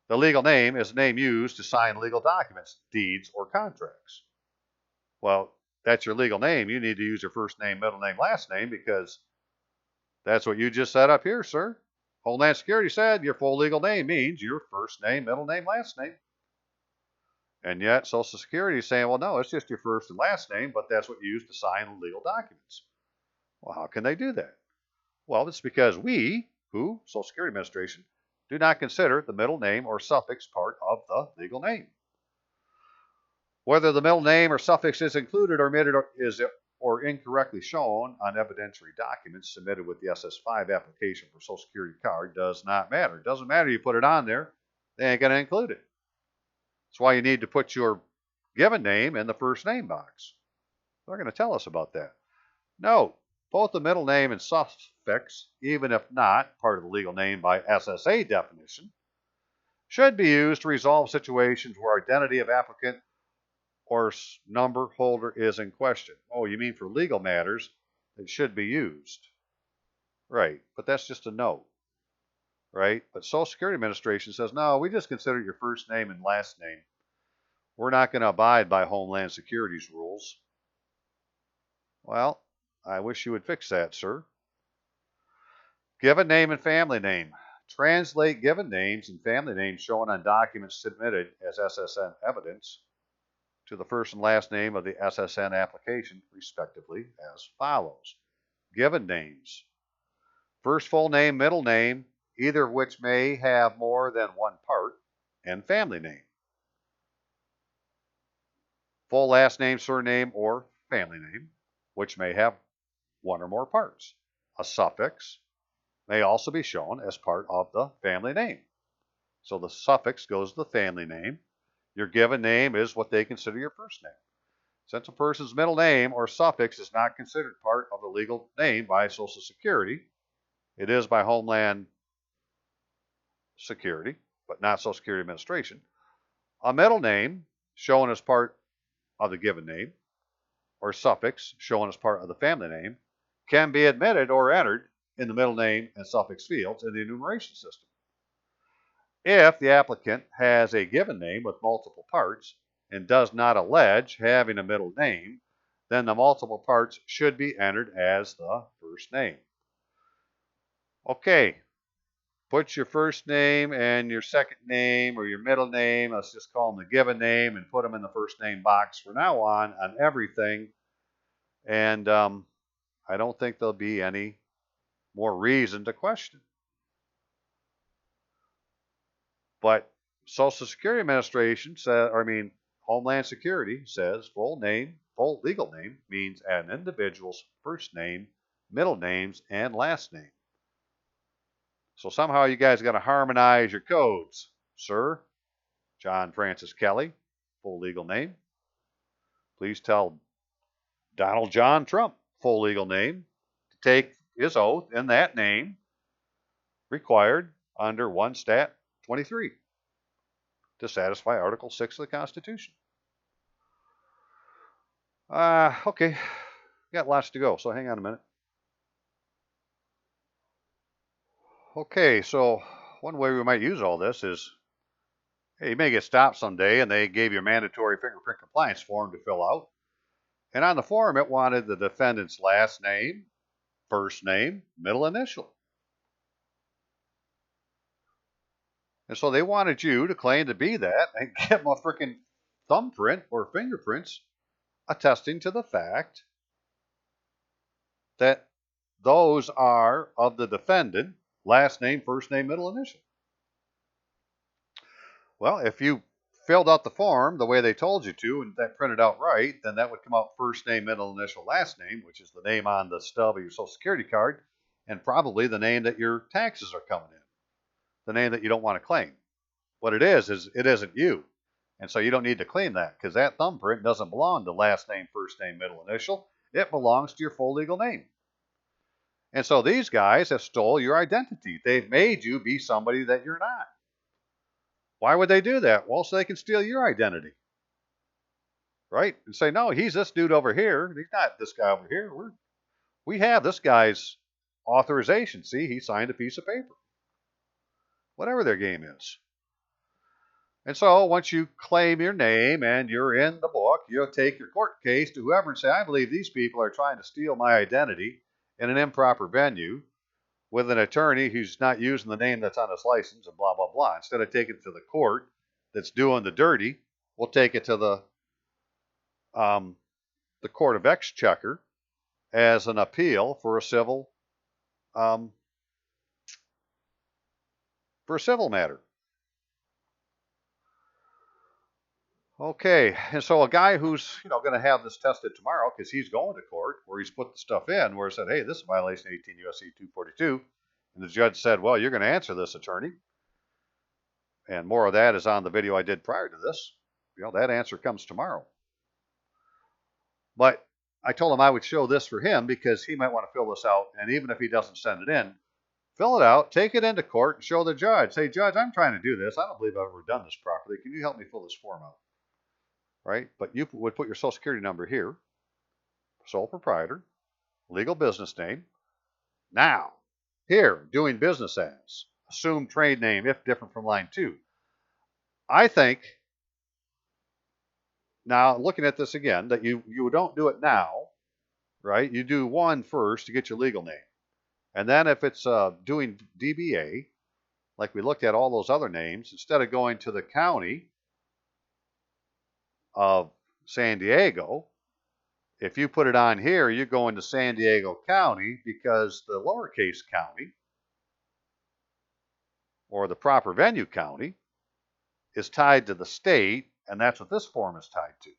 A: The legal name is a name used to sign legal documents, deeds, or contracts. Well, that's your legal name. You need to use your first name, middle name, last name, because that's what you just said up here, sir. Homeland Security said your full legal name means your first name, middle name, last name. And yet Social Security is saying, well, no, it's just your first and last name, but that's what you use to sign legal documents. Well, how can they do that? Well, it's because we, Social Security Administration, do not consider the middle name or suffix part of the legal name. Whether the middle name or suffix is included or omitted or incorrectly shown on evidentiary documents submitted with the SS5 application for Social Security card does not matter. It doesn't matter you put it on there. They ain't going to include it. That's why you need to put your given name in the first name box. They're going to tell us about that. Note, both the middle name and suffix, even if not part of the legal name by SSA definition, should be used to resolve situations where identity of applicant or number holder is in question. Oh, you mean for legal matters, it should be used. Right, but that's just a note. Right, but Social Security Administration says, no, we just consider your first name and last name. We're not going to abide by Homeland Security's rules. Well, I wish you would fix that, sir. Given name and family name. Translate given names and family names shown on documents submitted as SSN evidence to the first and last name of the SSN application, respectively, as follows. Given names. First full name, middle name, either of which may have more than one part, and family name. Full last name, surname, or family name, which may have one or more parts. A suffix may also be shown as part of the family name. So the suffix goes to the family name. Your given name is what they consider your first name. Since a person's middle name or suffix is not considered part of the legal name by Social Security, it is by Homeland Security, but not Social Security Administration. A middle name shown as part of the given name or suffix shown as part of the family name can be admitted or entered in the middle name and suffix fields in the enumeration system. If the applicant has a given name with multiple parts and does not allege having a middle name, then the multiple parts should be entered as the first name. Okay, put your first name and your second name or your middle name, let's just call them the given name, and put them in the first name box from now on everything. And I don't think there'll be any more reason to question. But Social Security Administration says, Homeland Security says full legal name means an individual's first name, middle names, and last name. So somehow you guys got to harmonize your codes, sir. John Francis Kelly, full legal name. Please tell Donald John Trump, full legal name, to take his oath in that name required under 1 Stat 23 to satisfy Article 6 of the Constitution. Okay, got lots to go, so hang on a minute. Okay, so one way we might use all this is, hey, you may get stopped someday and they gave you a mandatory fingerprint compliance form to fill out. And on the form, it wanted the defendant's last name, first name, middle initial. And so they wanted you to claim to be that and give them a freaking thumbprint or fingerprints attesting to the fact that those are of the defendant, last name, first name, middle initial. Well, if you filled out the form the way they told you to and that printed out right, then that would come out first name, middle initial, last name, which is the name on the stub of your Social Security card, and probably the name that your taxes are coming in, the name that you don't want to claim. What it is it isn't you. And so you don't need to claim that because that thumbprint doesn't belong to last name, first name, middle initial. It belongs to your full legal name. And so these guys have stole your identity. They've made you be somebody that you're not. Why would they do that? Well, so they can steal your identity. Right? And say, no, he's this dude over here. He's not this guy over here. We have this guy's authorization. See, he signed a piece of paper. Whatever their game is. And so once you claim your name and you're in the book, you'll take your court case to whoever and say, I believe these people are trying to steal my identity in an improper venue with an attorney who's not using the name that's on his license and blah, blah, blah. Instead of taking it to the court that's doing the dirty, we'll take it to the Court of Exchequer as an appeal for a civil matter. Okay, and so a guy who's going to have this tested tomorrow because he's going to court where he's put the stuff in where it said, hey, this is violation 18 U.S.C. 242, and the judge said, well, you're going to answer this, attorney. And more of that is on the video I did prior to this. That answer comes tomorrow. But I told him I would show this for him because he might want to fill this out, and even if he doesn't send it in, fill it out, take it into court, and show the judge. Say, Judge, I'm trying to do this. I don't believe I've ever done this properly. Can you help me fill this form out? Right? But you would put your Social Security number here, sole proprietor, legal business name. Now, here, doing business as, assumed trade name if different from line 2. I think, now looking at this again, that you don't do it now, right? You do one first to get your legal name. And then if it's doing DBA, like we looked at all those other names, instead of going to the county of San Diego, if you put it on here, you're going to San Diego County because the lowercase county or the proper venue county is tied to the state, and that's what this form is tied to.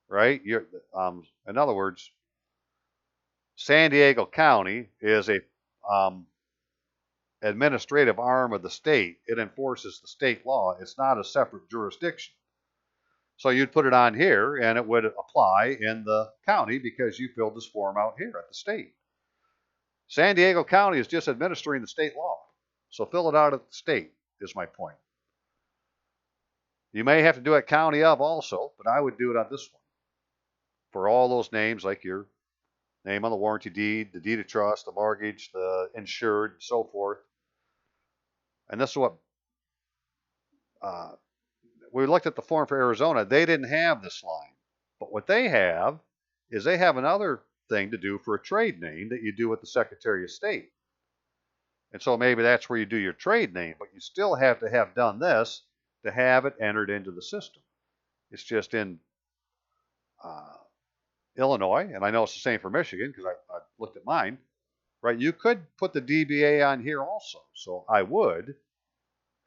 A: Right? In other words, San Diego County is a administrative arm of the state. It enforces the state law. It's not a separate jurisdiction. So you'd put it on here and it would apply in the county because you filled this form out here at the state. San Diego County is just administering the state law. So fill it out at the state is my point. You may have to do it county of also, but I would do it on this one. For all those names like your name on the warranty deed, the deed of trust, the mortgage, the insured, and so forth. And this is what we looked at the form for Arizona. They didn't have this line. But what they have is they have another thing to do for a trade name that you do with the Secretary of State. And so maybe that's where you do your trade name, but you still have to have done this to have it entered into the system. It's just in Illinois, and I know it's the same for Michigan because I looked at mine, right? You could put the DBA on here also. So I would,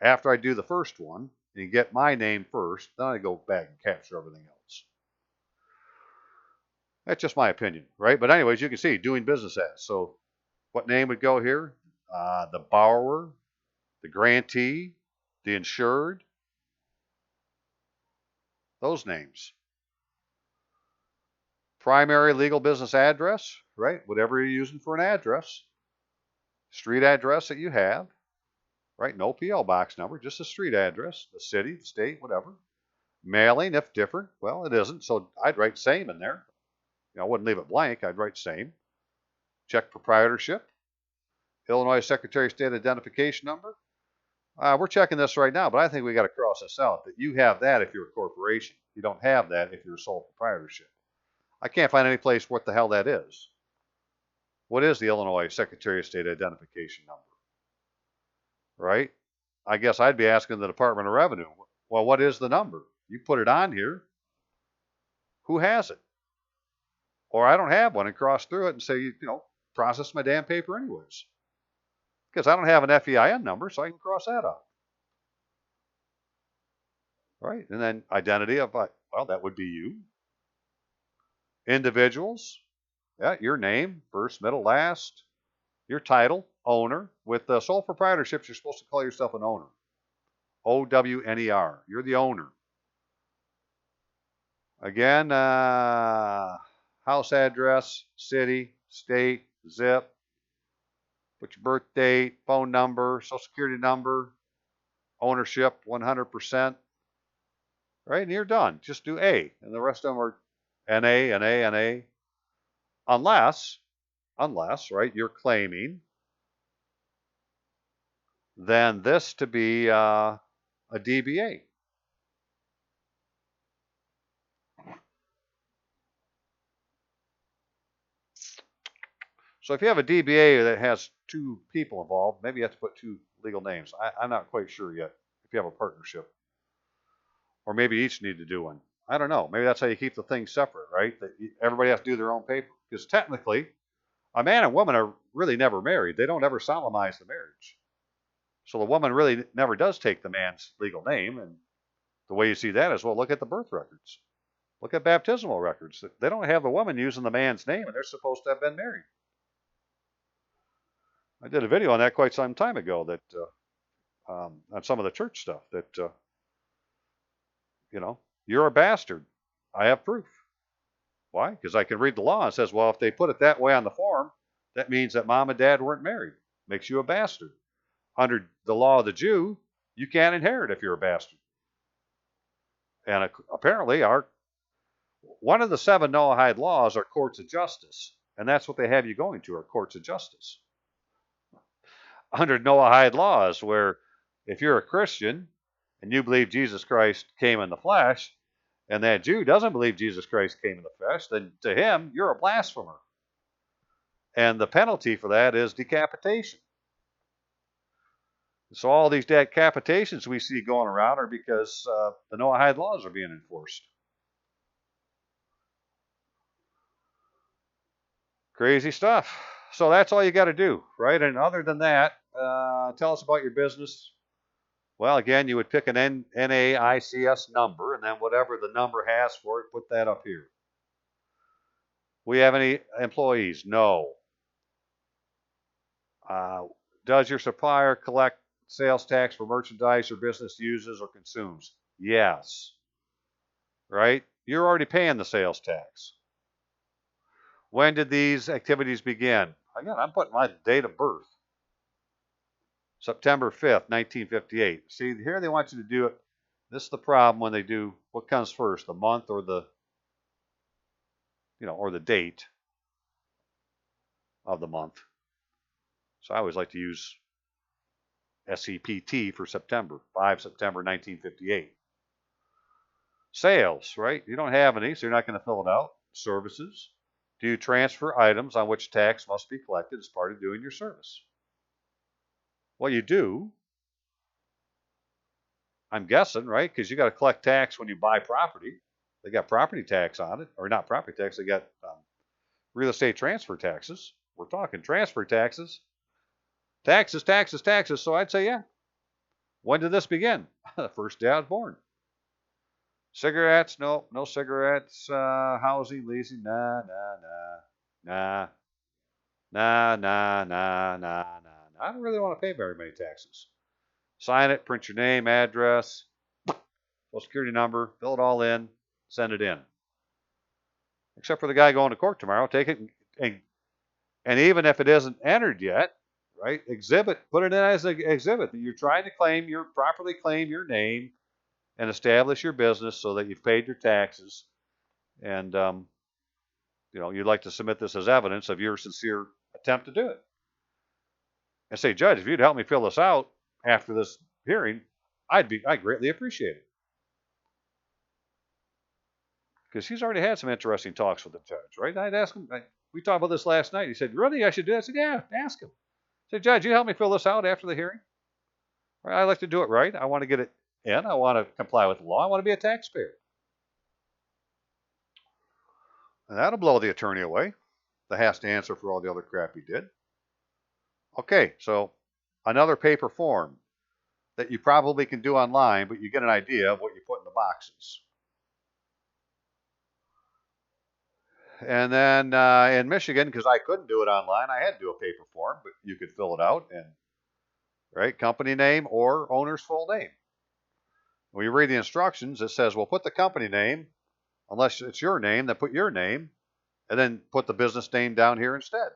A: after I do the first one, and get my name first, then I go back and capture everything else. That's just my opinion, right? But anyways, you can see doing business as. So what name would go here? The borrower, the grantee, the insured, those names. Primary legal business address, right? Whatever you're using for an address. Street address that you have, right? No P.O. box number, just a street address, the city, the state, whatever. Mailing, if different, well, it isn't, so I'd write same in there. I wouldn't leave it blank, I'd write same. Check proprietorship. Illinois Secretary of State identification number. We're checking this right now, but I think we got to cross this out, that you have that if you're a corporation. You don't have that if you're a sole proprietorship. I can't find any place what the hell that is. What is the Illinois Secretary of State identification number? Right? I guess I'd be asking the Department of Revenue, well, what is the number? You put it on here. Who has it? Or I don't have one, and cross through it and say, process my damn paper anyways. Because I don't have an FEIN number, so I can cross that out. Right? And then identity of, well, that would be you. Individuals, yeah, your name, first, middle, last. Your title, owner. With sole proprietorships, you're supposed to call yourself an owner. O-W-N-E-R. You're the owner. Again, house address, city, state, zip. Put your birth date, phone number, social security number, ownership, 100%. Right, and you're done. Just do A, and the rest of them are N-A, N-A, N-A. Unless, right, you're claiming then this to be a DBA. So if you have a DBA that has two people involved, maybe you have to put two legal names. I'm not quite sure yet if you have a partnership. Or maybe each need to do one. I don't know. Maybe that's how you keep the things separate, right? That everybody has to do their own paper. Because technically, a man and woman are really never married. They don't ever solemnize the marriage. So the woman really never does take the man's legal name. And the way you see that is, well, look at the birth records. Look at baptismal records. They don't have the woman using the man's name, and they're supposed to have been married. I did a video on that quite some time ago that on some of the church stuff that, you're a bastard. I have proof. Why? Because I can read the law and it says, well, if they put it that way on the form, that means that mom and dad weren't married. Makes you a bastard. Under the law of the Jew, you can't inherit if you're a bastard. And apparently one of the 7 Noahide laws are courts of justice. And that's what they have you going to, are courts of justice. Under Noahide laws, where if you're a Christian and you believe Jesus Christ came in the flesh, and that Jew doesn't believe Jesus Christ came in the flesh, then to him, you're a blasphemer. And the penalty for that is decapitation. So all these decapitations we see going around are because the Noahide laws are being enforced. Crazy stuff. So that's all you got to do, right? And other than that, tell us about your business. Well, again, you would pick an NAICS number, and then whatever the number has for it, put that up here. We have any employees? No. Does your supplier collect sales tax for merchandise your business uses or consumes? Yes. Right? You're already paying the sales tax. When did these activities begin? Again, I'm putting my date of birth. September 5th, 1958. See, here they want you to do it. This is the problem when they do, what comes first, the month or the, or the date of the month. So I always like to use SEPT for September, 5 September 1958. Sales, right? You don't have any, so you're not going to fill it out. Services. Do you transfer items on which tax must be collected as part of doing your service? Well, you do. I'm guessing, right? Because you got to collect tax when you buy property. They got property tax on it, or not property tax. They got real estate transfer taxes. We're talking transfer taxes, taxes, taxes, taxes. So I'd say, yeah. When did this begin? The first day I was born. Cigarettes? No, no cigarettes. Housing, leasing? Nah, nah, nah, nah, nah, nah, nah, nah, nah. I don't really want to pay very many taxes. Sign it, print your name, address, Social Security number, fill it all in, send it in. Except for the guy going to court tomorrow, take it and even if it isn't entered yet, right? Put it in as an exhibit that you're trying to properly claim your name and establish your business so that you've paid your taxes, and you'd like to submit this as evidence of your sincere attempt to do it. And say, Judge, if you'd help me fill this out after this hearing, I'd greatly appreciate it. Because he's already had some interesting talks with the judge, right? I'd ask him. We talked about this last night. He said, "Really, I should do it?" I said, "Yeah, ask him." I said, "Judge, you help me fill this out after the hearing? I like to do it right. I want to get it in. I want to comply with the law. I want to be a taxpayer." And that'll blow the attorney away that has to answer for all the other crap he did. Okay, so another paper form that you probably can do online, but you get an idea of what you put in the boxes. And then in Michigan, because I couldn't do it online, I had to do a paper form, but you could fill it out and, right, company name or owner's full name. When you read the instructions, it says, well, put the company name, unless it's your name, then put your name, and then put the business name down here instead.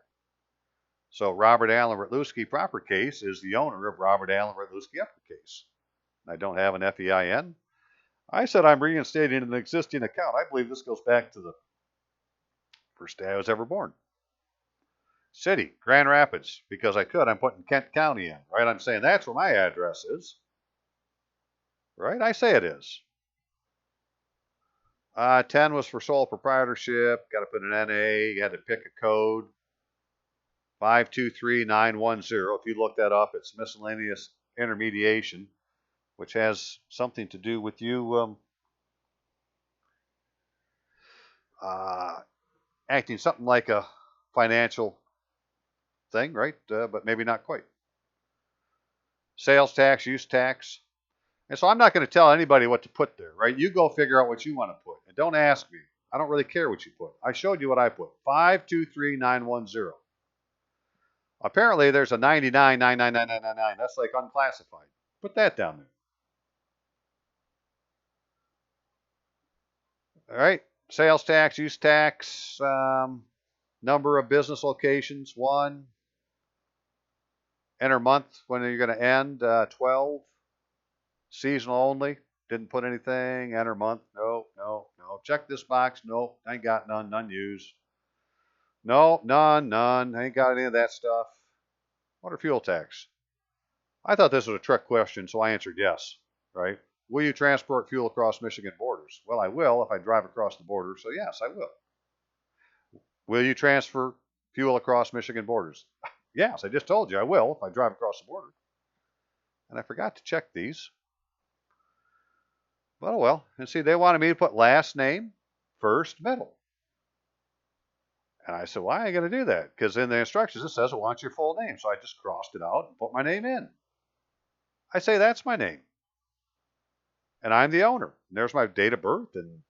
A: So Robert Allen Rutluski proper case is the owner of Robert Allen Rutluski upper case. I don't have an FEIN. I said I'm reinstating an existing account. I believe this goes back to the first day I was ever born. City, Grand Rapids, because I could. I'm putting Kent County in, right? I'm saying that's where my address is, right? I say it is. 10 was for sole proprietorship. Got to put an NA. You had to pick a code. 523910. If you look that up, it's miscellaneous intermediation, which has something to do with you acting something like a financial thing, right? But maybe not quite. Sales tax, use tax. And so I'm not going to tell anybody what to put there, right? You go figure out what you want to put. And don't ask me. I don't really care what you put. I showed you what I put. 523910. Apparently there's a 99,99999. That's like unclassified. Put that down there. All right. Sales tax, use tax, number of business locations, 1. Enter month when you're going to end, 12. Seasonal only. Didn't put anything. Enter month. No, no, no. Check this box. Nope. Ain't got none. None used. No, none. Ain't got any of that stuff. Motor fuel tax. I thought this was a trick question, so I answered yes, right? Will you transport fuel across Michigan borders? Well, I will if I drive across the border, so yes, I will. Will you transfer fuel across Michigan borders? Yes, I just told you I will if I drive across the border. And I forgot to check these. But oh well. And see, they wanted me to put last name, first, middle. And I said, why are you going to do that? Because in the instructions it says it wants your full name. So I just crossed it out and put my name in. I say that's my name. And I'm the owner. And there's my date of birth and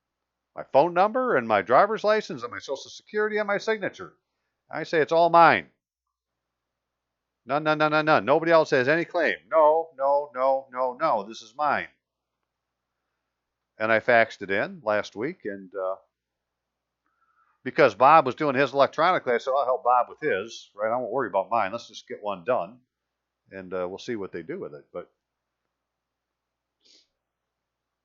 A: my phone number and my driver's license and my social security and my signature. I say it's all mine. None. Nobody else has any claim. No. This is mine. And I faxed it in last week. And because Bob was doing his electronically, I said, I'll help Bob with his. Right? I won't worry about mine. Let's just get one done. And we'll see what they do with it. But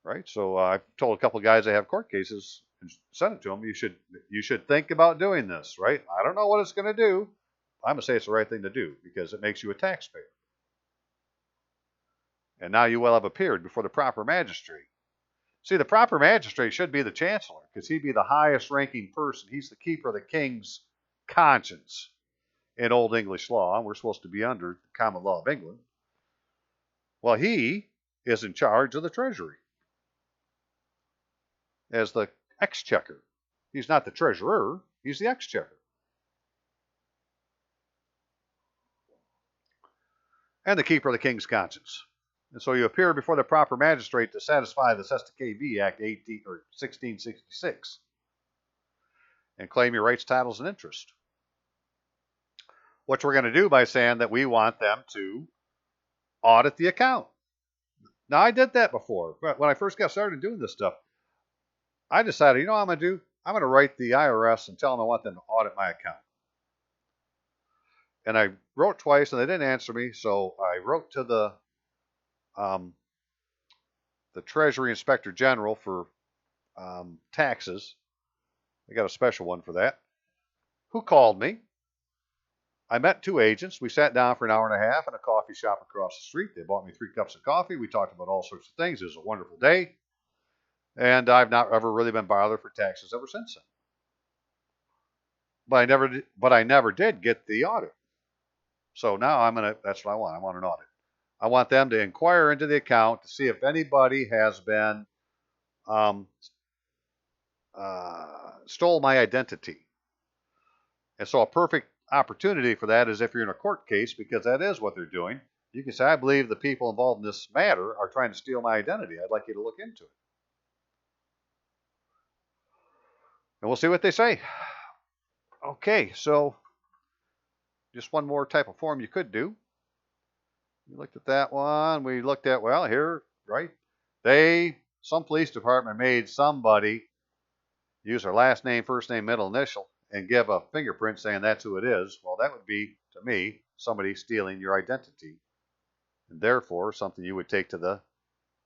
A: right? So I've told a couple of guys they have court cases and sent it to them. You should think about doing this, right? I don't know what it's going to do. I'm going to say it's the right thing to do because it makes you a taxpayer. And now you will have appeared before the proper magistrate. See, the proper magistrate should be the chancellor because he'd be the highest ranking person. He's the keeper of the king's conscience in Old English law. And we're supposed to be under the common law of England. Well, he is in charge of the Treasury as the exchequer. He's not the treasurer, he's the exchequer. And the keeper of the king's conscience. And so you appear before the proper magistrate to satisfy the Testicating Act 1666 and claim your rights, titles, and interest. Which we're going to do by saying that we want them to audit the account. Now, I did that before. But when I first got started doing this stuff, I decided, you know what I'm going to do? I'm going to write the IRS and tell them I want them to audit my account. And I wrote twice, and they didn't answer me, so I wrote to the Treasury Inspector General for taxes. They got a special one for that. Who called me? I met two agents. We sat down for an hour and a half in a coffee shop across the street. They bought me 3 cups of coffee. We talked about all sorts of things. It was a wonderful day. And I've not ever really been bothered for taxes ever since then. But I never did get the audit. So now that's what I want. I want an audit. I want them to inquire into the account to see if anybody has been stole my identity. And so a perfect opportunity for that is if you're in a court case, because that is what they're doing. You can say, I believe the people involved in this matter are trying to steal my identity. I'd like you to look into it. And we'll see what they say. Okay, so just one more type of form you could do. We looked at that one. We looked at, well, here, right? Some police department made somebody use their last name, first name, middle initial, and give a fingerprint saying that's who it is. Well, that would be, to me, somebody stealing your identity. And therefore, something you would take to the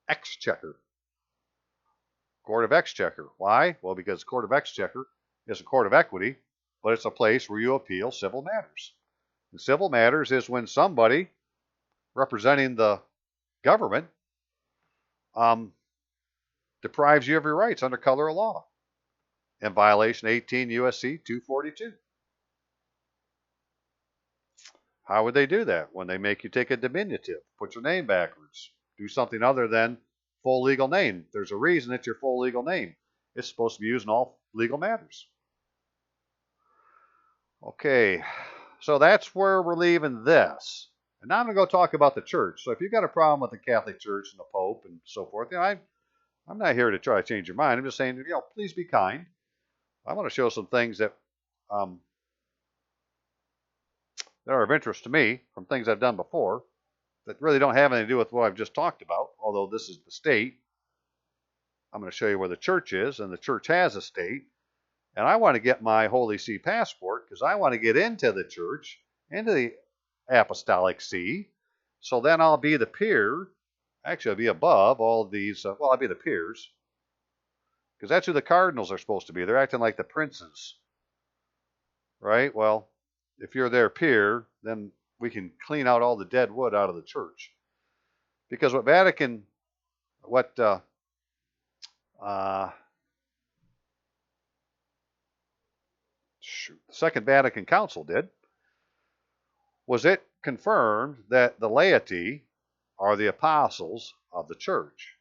A: exchequer. Court of Exchequer. Why? Well, because Court of Exchequer is a court of equity, but it's a place where you appeal civil matters. And civil matters is when somebody representing the government deprives you of your rights under color of law in violation of 18 U.S.C. 242. How would they do that? When they make you take a diminutive, put your name backwards, do something other than full legal name. There's a reason it's your full legal name. It's supposed to be used in all legal matters. Okay, so that's where we're leaving this. And now I'm going to go talk about the church. So if you've got a problem with the Catholic Church and the Pope and so forth, I'm not here to try to change your mind. I'm just saying, please be kind. I want to show some things that are of interest to me from things I've done before that really don't have anything to do with what I've just talked about, although this is the state. I'm going to show you where the church is, and the church has a state. And I want to get my Holy See passport because I want to get into the church, into the Apostolic See. So then I'll be the peer. Actually, I'll be above all of these. I'll be the peers. Because that's who the cardinals are supposed to be. They're acting like the princes. Right? Well, if you're their peer, then we can clean out all the dead wood out of the church. Because what the Second Vatican Council did was it confirmed that the laity are the apostles of the church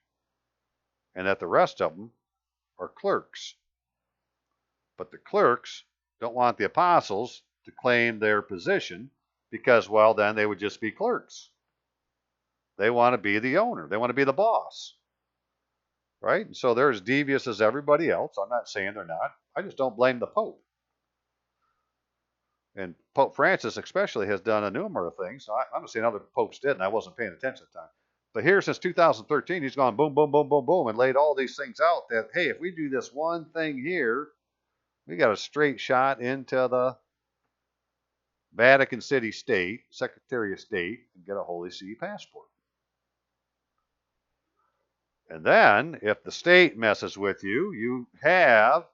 A: and that the rest of them are clerks. But the clerks don't want the apostles to claim their position because, well, then they would just be clerks. They want to be the owner. They want to be the boss. Right? And so they're as devious as everybody else. I'm not saying they're not. I just don't blame the Pope. And Pope Francis especially has done a number of things. I'm not saying other popes did, and I wasn't paying attention at the time. But here since 2013, he's gone boom, boom, boom, boom, boom, and laid all these things out that, hey, if we do this one thing here, we got a straight shot into the Vatican City State, Secretary of State, and get a Holy See passport. And then, if the state messes with you, you have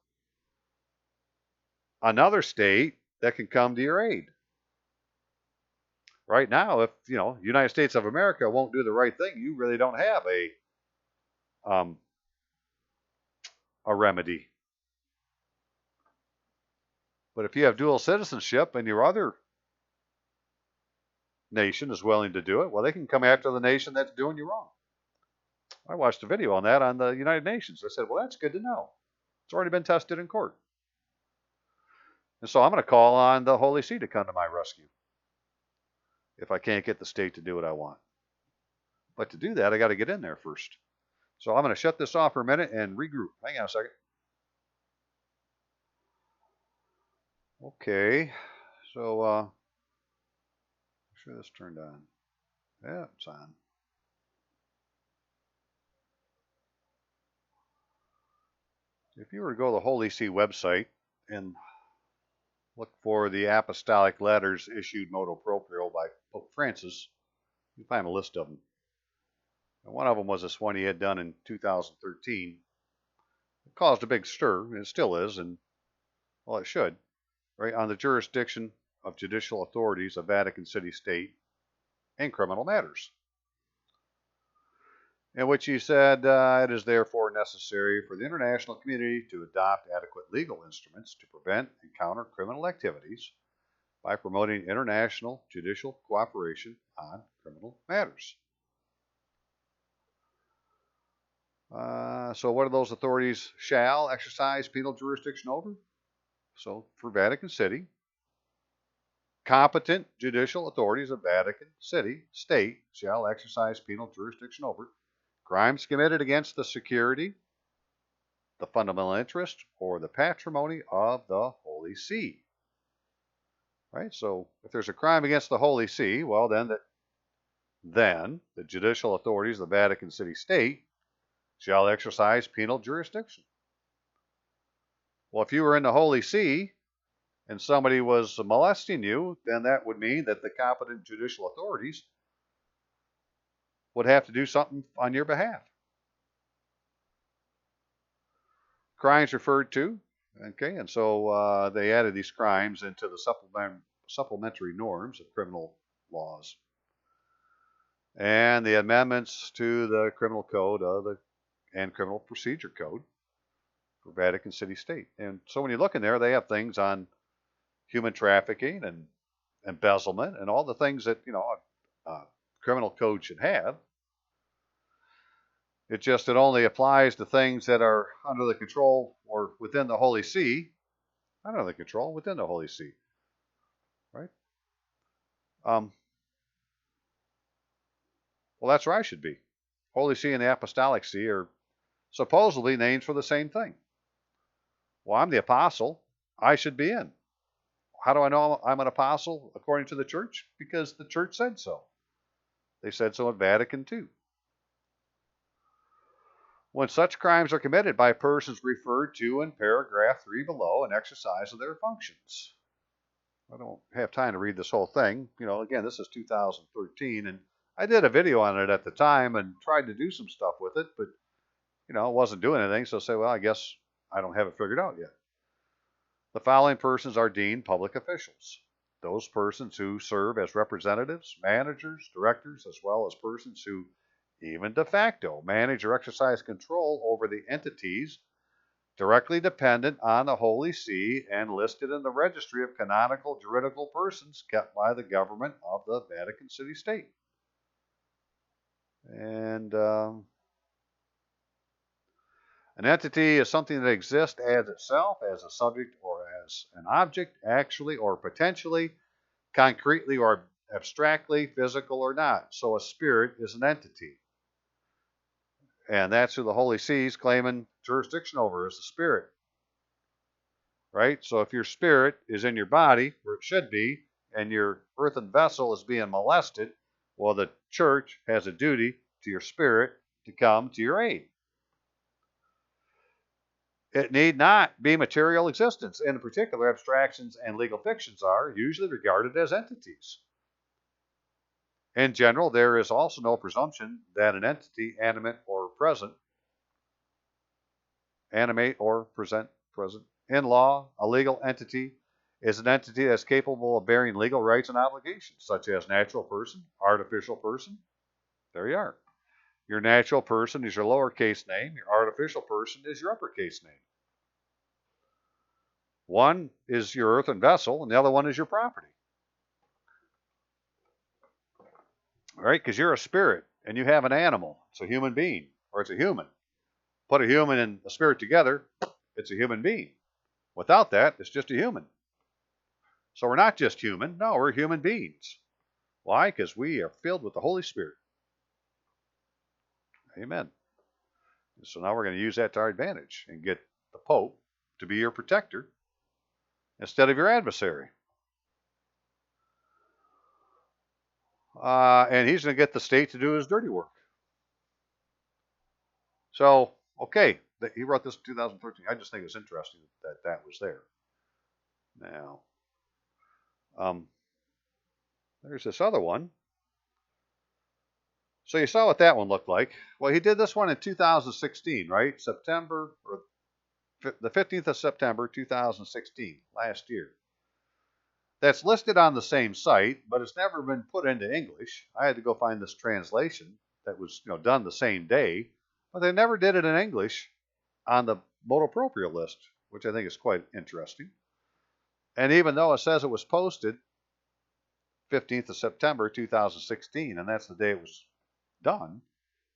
A: another state that can come to your aid. Right now, if United States of America won't do the right thing, you really don't have a remedy. But if you have dual citizenship and your other nation is willing to do it, well, they can come after the nation that's doing you wrong. I watched a video on that on the United Nations. I said, well, that's good to know. It's already been tested in court. And so I'm going to call on the Holy See to come to my rescue if I can't get the state to do what I want. But to do that, I got to get in there first. So I'm going to shut this off for a minute and regroup. Hang on a second. Okay. So, make sure this turned on. Yeah, it's on. If you were to go to the Holy See website and look for the apostolic letters issued motu proprio by Pope Francis, you find a list of them. And one of them was this one he had done in 2013. It caused a big stir, and it still is, and well, it should, right, on the jurisdiction of judicial authorities of Vatican City State in criminal matters. In which he said, it is therefore necessary for the international community to adopt adequate legal instruments to prevent and counter criminal activities by promoting international judicial cooperation on criminal matters. So what are those authorities shall exercise penal jurisdiction over? So for Vatican City, competent judicial authorities of Vatican City State shall exercise penal jurisdiction over crimes committed against the security, the fundamental interest, or the patrimony of the Holy See. Right? So if there's a crime against the Holy See, well, then the judicial authorities of the Vatican City State shall exercise penal jurisdiction. Well, if you were in the Holy See and somebody was molesting you, then that would mean that the competent judicial authorities would have to do something on your behalf. Crimes referred to, okay, and so they added these crimes into the supplementary norms of criminal laws and the amendments to the criminal code and criminal procedure code for Vatican City State. And so when you look in there, they have things on human trafficking and embezzlement and all the things that, criminal code should have. It only applies to things that are under the control or within the Holy See. Not under the control, within the Holy See. Right? Well, that's where I should be. Holy See and the Apostolic See are supposedly names for the same thing. Well, I'm the apostle. I should be in. How do I know I'm an apostle according to the church? Because the church said so. They said so in Vatican II. When such crimes are committed by persons referred to in paragraph 3 below in exercise of their functions. I don't have time to read this whole thing. Again, this is 2013, and I did a video on it at the time and tried to do some stuff with it, but, it wasn't doing anything, so I say, well, I guess I don't have it figured out yet. The following persons are deemed public officials. Those persons who serve as representatives, managers, directors, as well as persons who even de facto manage or exercise control over the entities directly dependent on the Holy See and listed in the registry of canonical juridical persons kept by the government of the Vatican City State. And an entity is something that exists as itself, as a subject, or as an object, actually or potentially, concretely or abstractly, physical or not. So a spirit is an entity. And that's who the Holy See is claiming jurisdiction over, is the spirit. Right? So if your spirit is in your body, where it should be, and your earthen vessel is being molested, well, the church has a duty to your spirit to come to your aid. It need not be material existence. In particular, abstractions and legal fictions are usually regarded as entities. In general, there is also no presumption that an entity, animate or present, animate or present. In law, a legal entity is an entity that's capable of bearing legal rights and obligations, such as natural person, artificial person. There you are. Your natural person is your lowercase name. Your artificial person is your uppercase name. One is your earthen vessel, and the other one is your property. right? Because you're a spirit and you have an animal. It's a human being, or it's a human. Put a human and a spirit together, it's a human being. Without that, it's just a human. So we're not just human. No, we're human beings. Why? Because we are filled with the Holy Spirit. Amen. So now we're going to use that to our advantage and get the Pope to be your protector instead of your adversary. And he's going to get the state to do his dirty work. So, okay, he wrote this in 2013. I just think it's interesting that that was there. Now, there's this other one. So you saw what that one looked like. Well, he did this one in 2016, right? September, or the 15th of September, 2016, last year. That's listed on the same site, but it's never been put into English. I had to go find this translation that was done the same day, but they never did it in English on the motu proprio list, which I think is quite interesting. And even though it says it was posted 15th of September 2016, and that's the day it was done,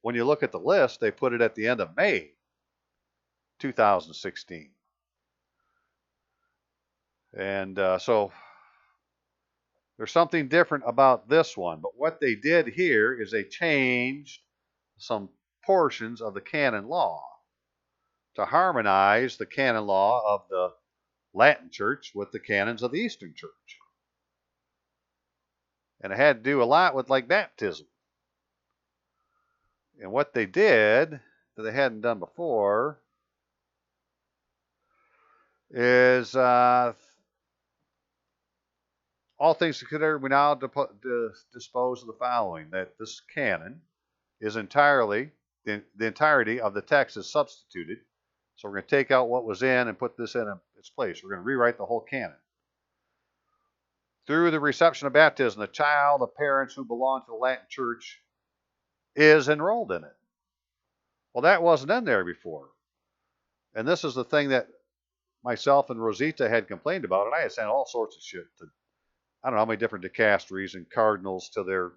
A: when you look at the list, they put it at the end of May 2016. And so there's something different about this one. But what they did here is they changed some portions of the canon law to harmonize the canon law of the Latin Church with the canons of the Eastern Church. And it had to do a lot with like baptism. And what they did that they hadn't done before is all things considered, we now dispose of the following: that this canon is entirely, the entirety of the text is substituted. So we're going to take out what was in and put this in its place. We're going to rewrite the whole canon. Through the reception of baptism, the child of parents who belong to the Latin Church is enrolled in it. Well, that wasn't in there before. And this is the thing that myself and Rosita had complained about, and I had sent all sorts of shit to, I don't know how many different dicasteries and cardinals to their,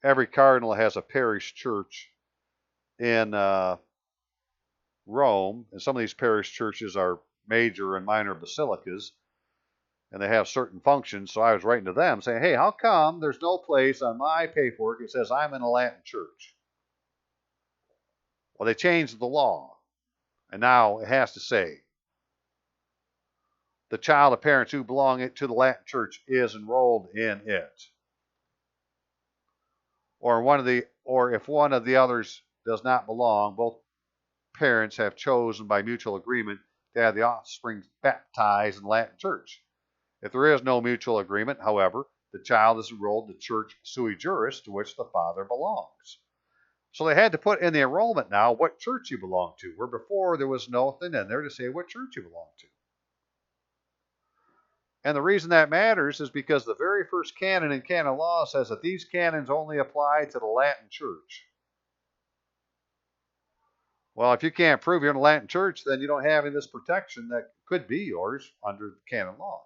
A: every cardinal has a parish church in Rome, and some of these parish churches are major and minor basilicas, and they have certain functions. So I was writing to them saying, hey, how come there's no place on my paperwork that says I'm in a Latin church? Well, they changed the law, and now it has to say the child of parents who belong to the Latin church is enrolled in it. Or if one of the others does not belong, both parents have chosen by mutual agreement to have the offspring baptized in the Latin church. If there is no mutual agreement, however, the child is enrolled in the church sui juris to which the father belongs. So they had to put in the enrollment now what church you belong to, where before there was nothing in there to say what church you belong to. And the reason that matters is because the very first canon in canon law says that these canons only apply to the Latin church. Well, if you can't prove you're in a Latin church, then you don't have any of this protection that could be yours under canon law.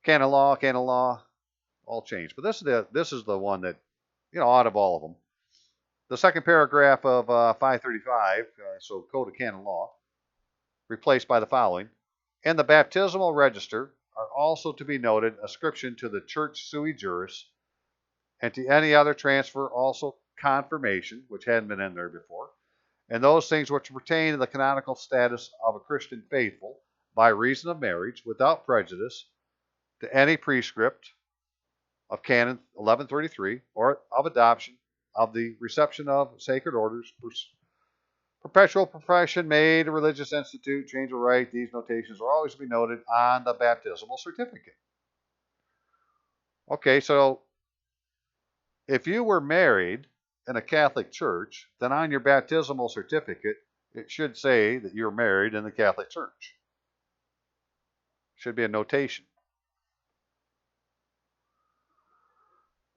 A: Canon law, all changed. But this is the one that, out of all of them. The second paragraph of 535, so Code of Canon Law, replaced by the following: in the baptismal register are also to be noted ascription to the church sui juris, and to any other transfer also confirmation, which hadn't been in there before, and those things which pertain to the canonical status of a Christian faithful by reason of marriage without prejudice to any prescript of Canon 1133 or of adoption, of the reception of sacred orders, perpetual profession made, a religious institute, change of rite. These notations are always to be noted on the baptismal certificate. Okay, so if you were married in a Catholic church, then on your baptismal certificate, it should say that you're married in the Catholic Church. Should be a notation.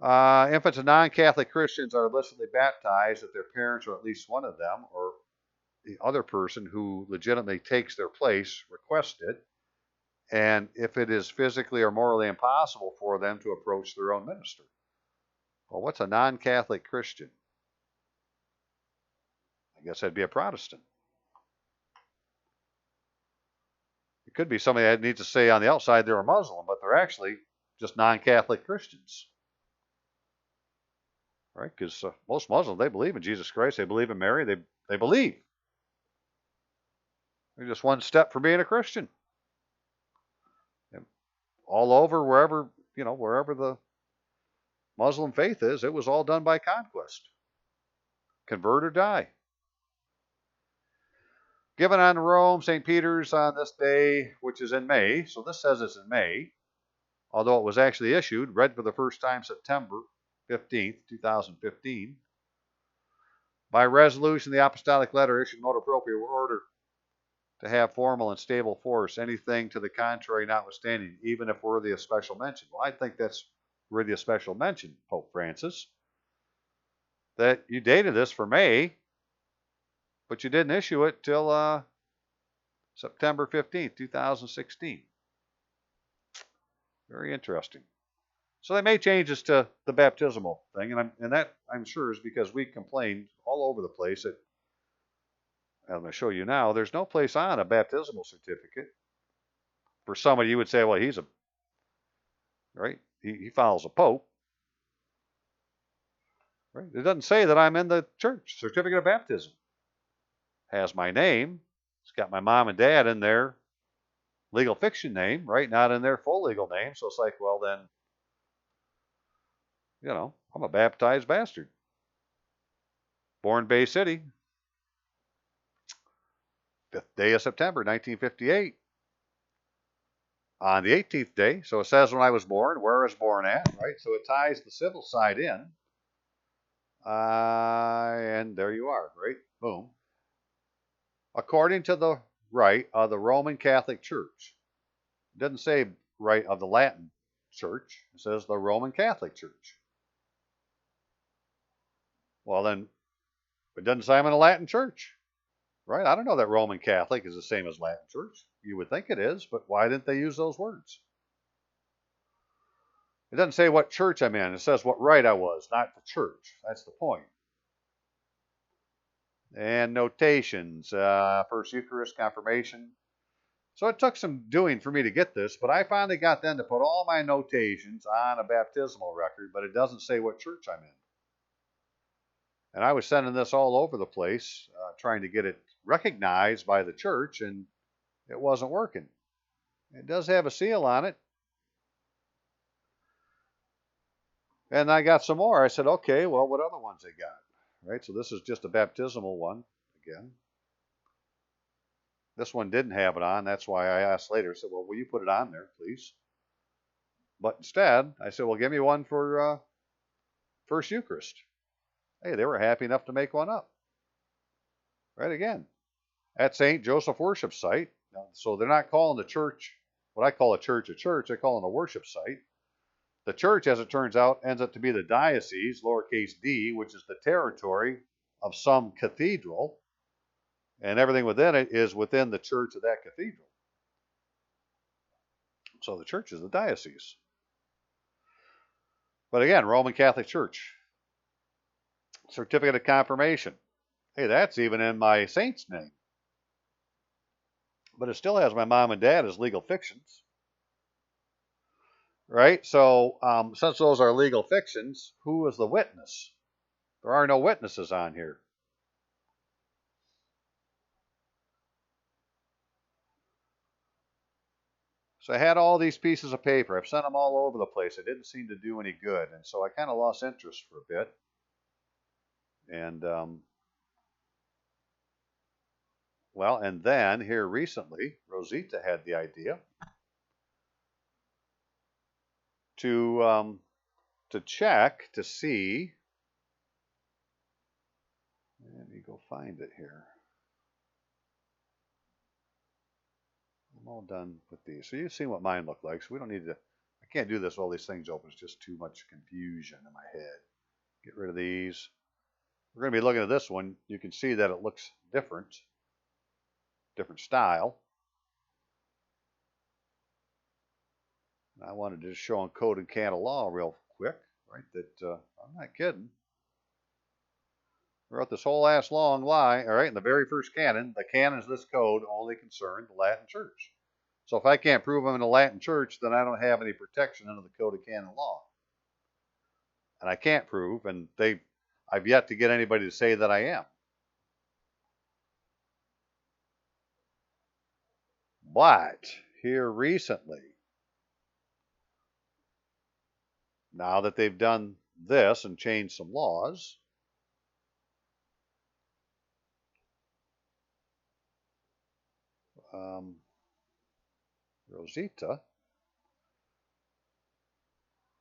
A: Infants and non-Catholic Christians are illicitly baptized if their parents or at least one of them or the other person who legitimately takes their place requests it and if it is physically or morally impossible for them to approach their own minister. Well, what's a non-Catholic Christian? I guess that'd be a Protestant. It could be somebody that needs to say on the outside they're a Muslim, but they're actually just non-Catholic Christians. Right? Because most Muslims, they believe in Jesus Christ. They believe in Mary. They believe. They're just one step from being a Christian. And all over, wherever the Muslim faith is, it was all done by conquest. Convert or die. Given on Rome, St. Peter's on this day, which is in May. So this says it's in May, although it was actually issued, read for the first time September 15th, 2015. By resolution, the apostolic letter issued motu proprio order to have formal and stable force, anything to the contrary notwithstanding, even if worthy of special mention. Well, I think that's worthy of special mention, Pope Francis, that you dated this for May, but you didn't issue it till September 15th, 2016. Very interesting. So they made changes to the baptismal thing, and that I'm sure is because we complained all over the place. I'm going to show you now, there's no place on a baptismal certificate for somebody you would say, well, he's right? He follows a pope. Right? It doesn't say that I'm in the church. Certificate of baptism has my name. It's got my mom and dad in their legal fiction name, right? Not in their full legal name. So it's like, well, then, I'm a baptized bastard. Born Bay City, 5th day of September, 1958. On the 18th day, so it says when I was born, where I was born at, right? So it ties the civil side in. And there you are, right? Boom. According to the rite of the Roman Catholic Church. It doesn't say rite of the Latin Church. It says the Roman Catholic Church. Well, then, it doesn't say I'm in a Latin church, right? I don't know that Roman Catholic is the same as Latin Church. You would think it is, but why didn't they use those words? It doesn't say what church I'm in. It says what rite I was, not the church. That's the point. And notations, First Eucharist, confirmation. So it took some doing for me to get this, but I finally got them to put all my notations on a baptismal record, but it doesn't say what church I'm in. And I was sending this all over the place, trying to get it recognized by the church, and it wasn't working. It does have a seal on it. And I got some more. I said, okay, well, what other ones they got? Right, so this is just a baptismal one again. This one didn't have it on. That's why I asked later. I said, well, will you put it on there, please? But instead, I said, well, give me one for First Eucharist. Hey, they were happy enough to make one up. Right, again, at St. Joseph Worship Site. So they're not calling the church, what I call a church, they're calling a worship site. The church, as it turns out, ends up to be the diocese, lowercase d, which is the territory of some cathedral. And everything within it is within the church of that cathedral. So the church is the diocese. But again, Roman Catholic Church. Certificate of confirmation. Hey, that's even in my saint's name. But it still has my mom and dad as legal fictions. Right? So since those are legal fictions, who is the witness? There are no witnesses on here. So I had all these pieces of paper. I've sent them all over the place. It didn't seem to do any good. And so I kind of lost interest for a bit. And, well, and then here recently, Rosita had the idea to check to see. Let me go find it here. I'm all done with these. So you've seen what mine looked like. So we don't need to, I can't do this with all these things open. It's just too much confusion in my head. Get rid of these. We're going to be looking at this one. You can see that it looks different style. I wanted to just show on code and canon law real quick, right? That I'm not kidding. I wrote this whole ass long lie, all right, in the very first canon. The canons of this code only concern the Latin Church. So if I can't prove I'm in the Latin Church, then I don't have any protection under the code of canon law. And I can't prove, and I've yet to get anybody to say that I am. But here recently, now that they've done this and changed some laws, Rosita,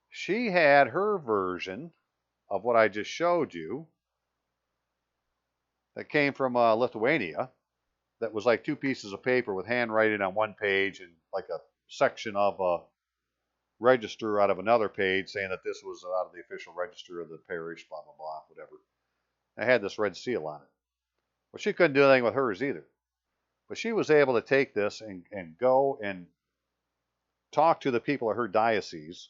A: she had her version of what I just showed you that came from Lithuania that was like 2 pieces of paper with handwriting on one page and like a section of a register out of another page saying that this was out of the official register of the parish, blah, blah, blah, whatever. I had this red seal on it. Well, she couldn't do anything with hers either. But she was able to take this and go and talk to the people of her diocese,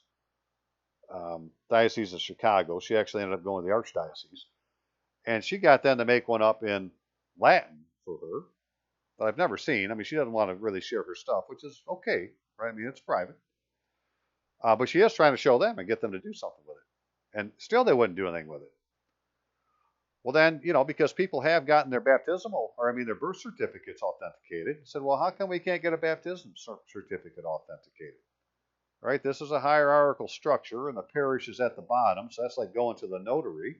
A: Diocese of Chicago. She actually ended up going to the Archdiocese. And she got them to make one up in Latin for her that I've never seen. I mean, she doesn't want to really share her stuff, which is okay, right? I mean, it's private. But she is trying to show them and get them to do something with it. And still they wouldn't do anything with it. Well, then, because people have gotten their their birth certificates authenticated, said, well, how come we can't get a baptism certificate authenticated? Right? This is a hierarchical structure, and the parish is at the bottom, so that's like going to the notary.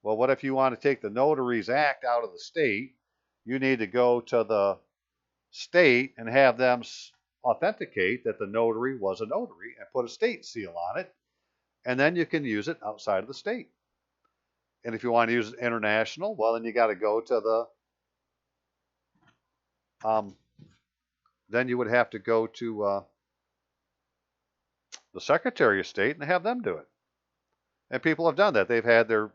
A: Well, what if you want to take the Notary's Act out of the state? You need to go to the state and have them authenticate that the notary was a notary and put a state seal on it, and then you can use it outside of the state. And if you want to use it international, well, then you got to go to then you would have to go to the Secretary of State and have them do it. And people have done that. They've had their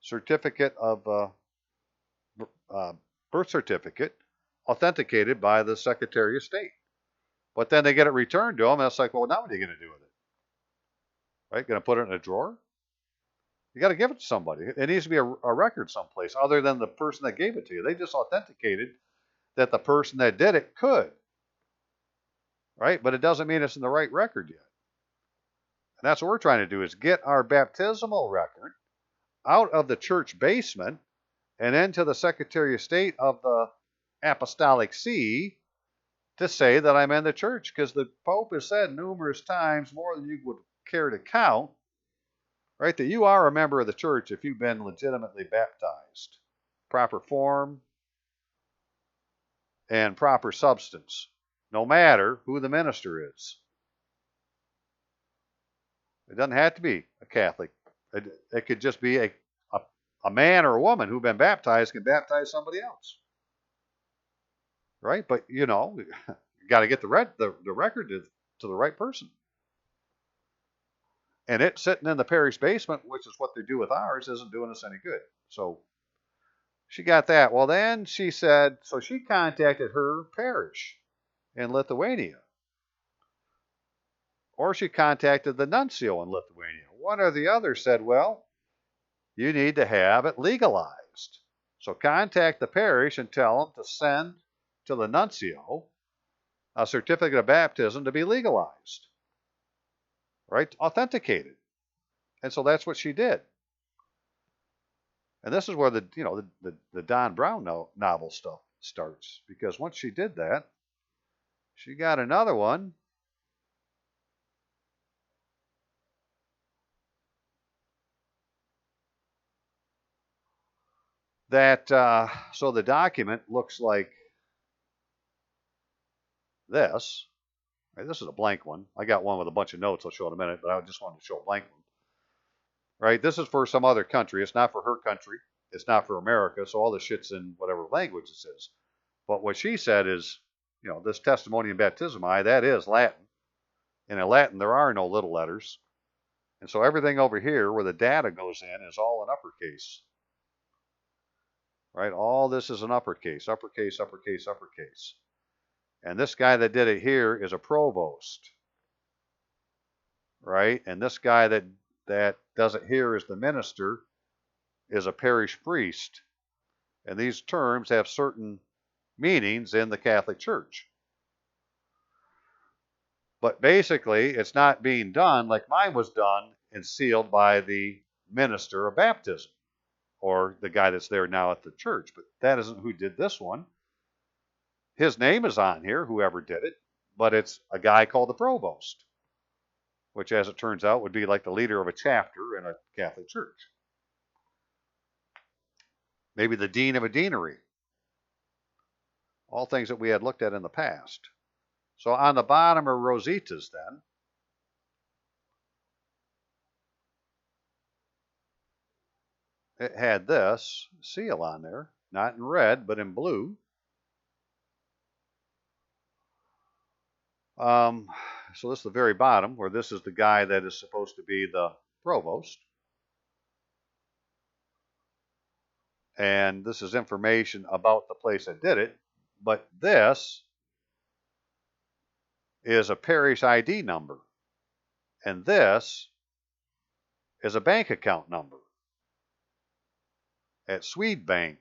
A: certificate of birth certificate authenticated by the Secretary of State. But then they get it returned to them, and it's like, well, now what are you going to do with it? Right? Going to put it in a drawer? You got to give it to somebody. It needs to be a record someplace other than the person that gave it to you. They just authenticated that the person that did it could. Right? But it doesn't mean it's in the right record yet. And that's what we're trying to do, is get our baptismal record out of the church basement and into the Secretary of State of the Apostolic See to say that I'm in the church, because the Pope has said numerous times, more than you would care to count, right, that you are a member of the church if you've been legitimately baptized. Proper form and proper substance, no matter who the minister is. It doesn't have to be a Catholic. It could just be a man or a woman who've been baptized can baptize somebody else. Right? But, you got to get the record to the right person. And it sitting in the parish basement, which is what they do with ours, isn't doing us any good. So she got that. Well, then she said, so she contacted her parish in Lithuania. Or she contacted the nuncio in Lithuania. One or the other said, well, you need to have it legalized. So contact the parish and tell them to send to the nuncio a certificate of baptism to be legalized. Right? Authenticated. And so that's what she did. And this is where the Don Brown novel stuff starts. Because once she did that, she got another one that, so the document looks like this. Right, this is a blank one. I got one with a bunch of notes I'll show in a minute, but I just wanted to show a blank one. Right, this is for some other country. It's not for her country. It's not for America, so all this shit's in whatever language this is. But what she said is, this Testimonium Baptismi, that is Latin. And in Latin, there are no little letters. And so everything over here where the data goes in is all in uppercase. Right, all this is in uppercase, uppercase, uppercase, uppercase. And this guy that did it here is a provost. right? And this guy that does it here as the minister is a parish priest. And these terms have certain meanings in the Catholic Church. But basically, it's not being done like mine was done and sealed by the minister of baptism or the guy that's there now at the church. But that isn't who did this one. His name is on here, whoever did it, but it's a guy called the provost, which, as it turns out, would be like the leader of a chapter in a Catholic church. Maybe the dean of a deanery. All things that we had looked at in the past. So on the bottom are Rosita's then. It had this seal on there, not in red, but in blue. So this is the very bottom, where this is the guy that is supposed to be the provost. And this is information about the place that did it. But this is a parish ID number. And this is a bank account number at Swede Bank.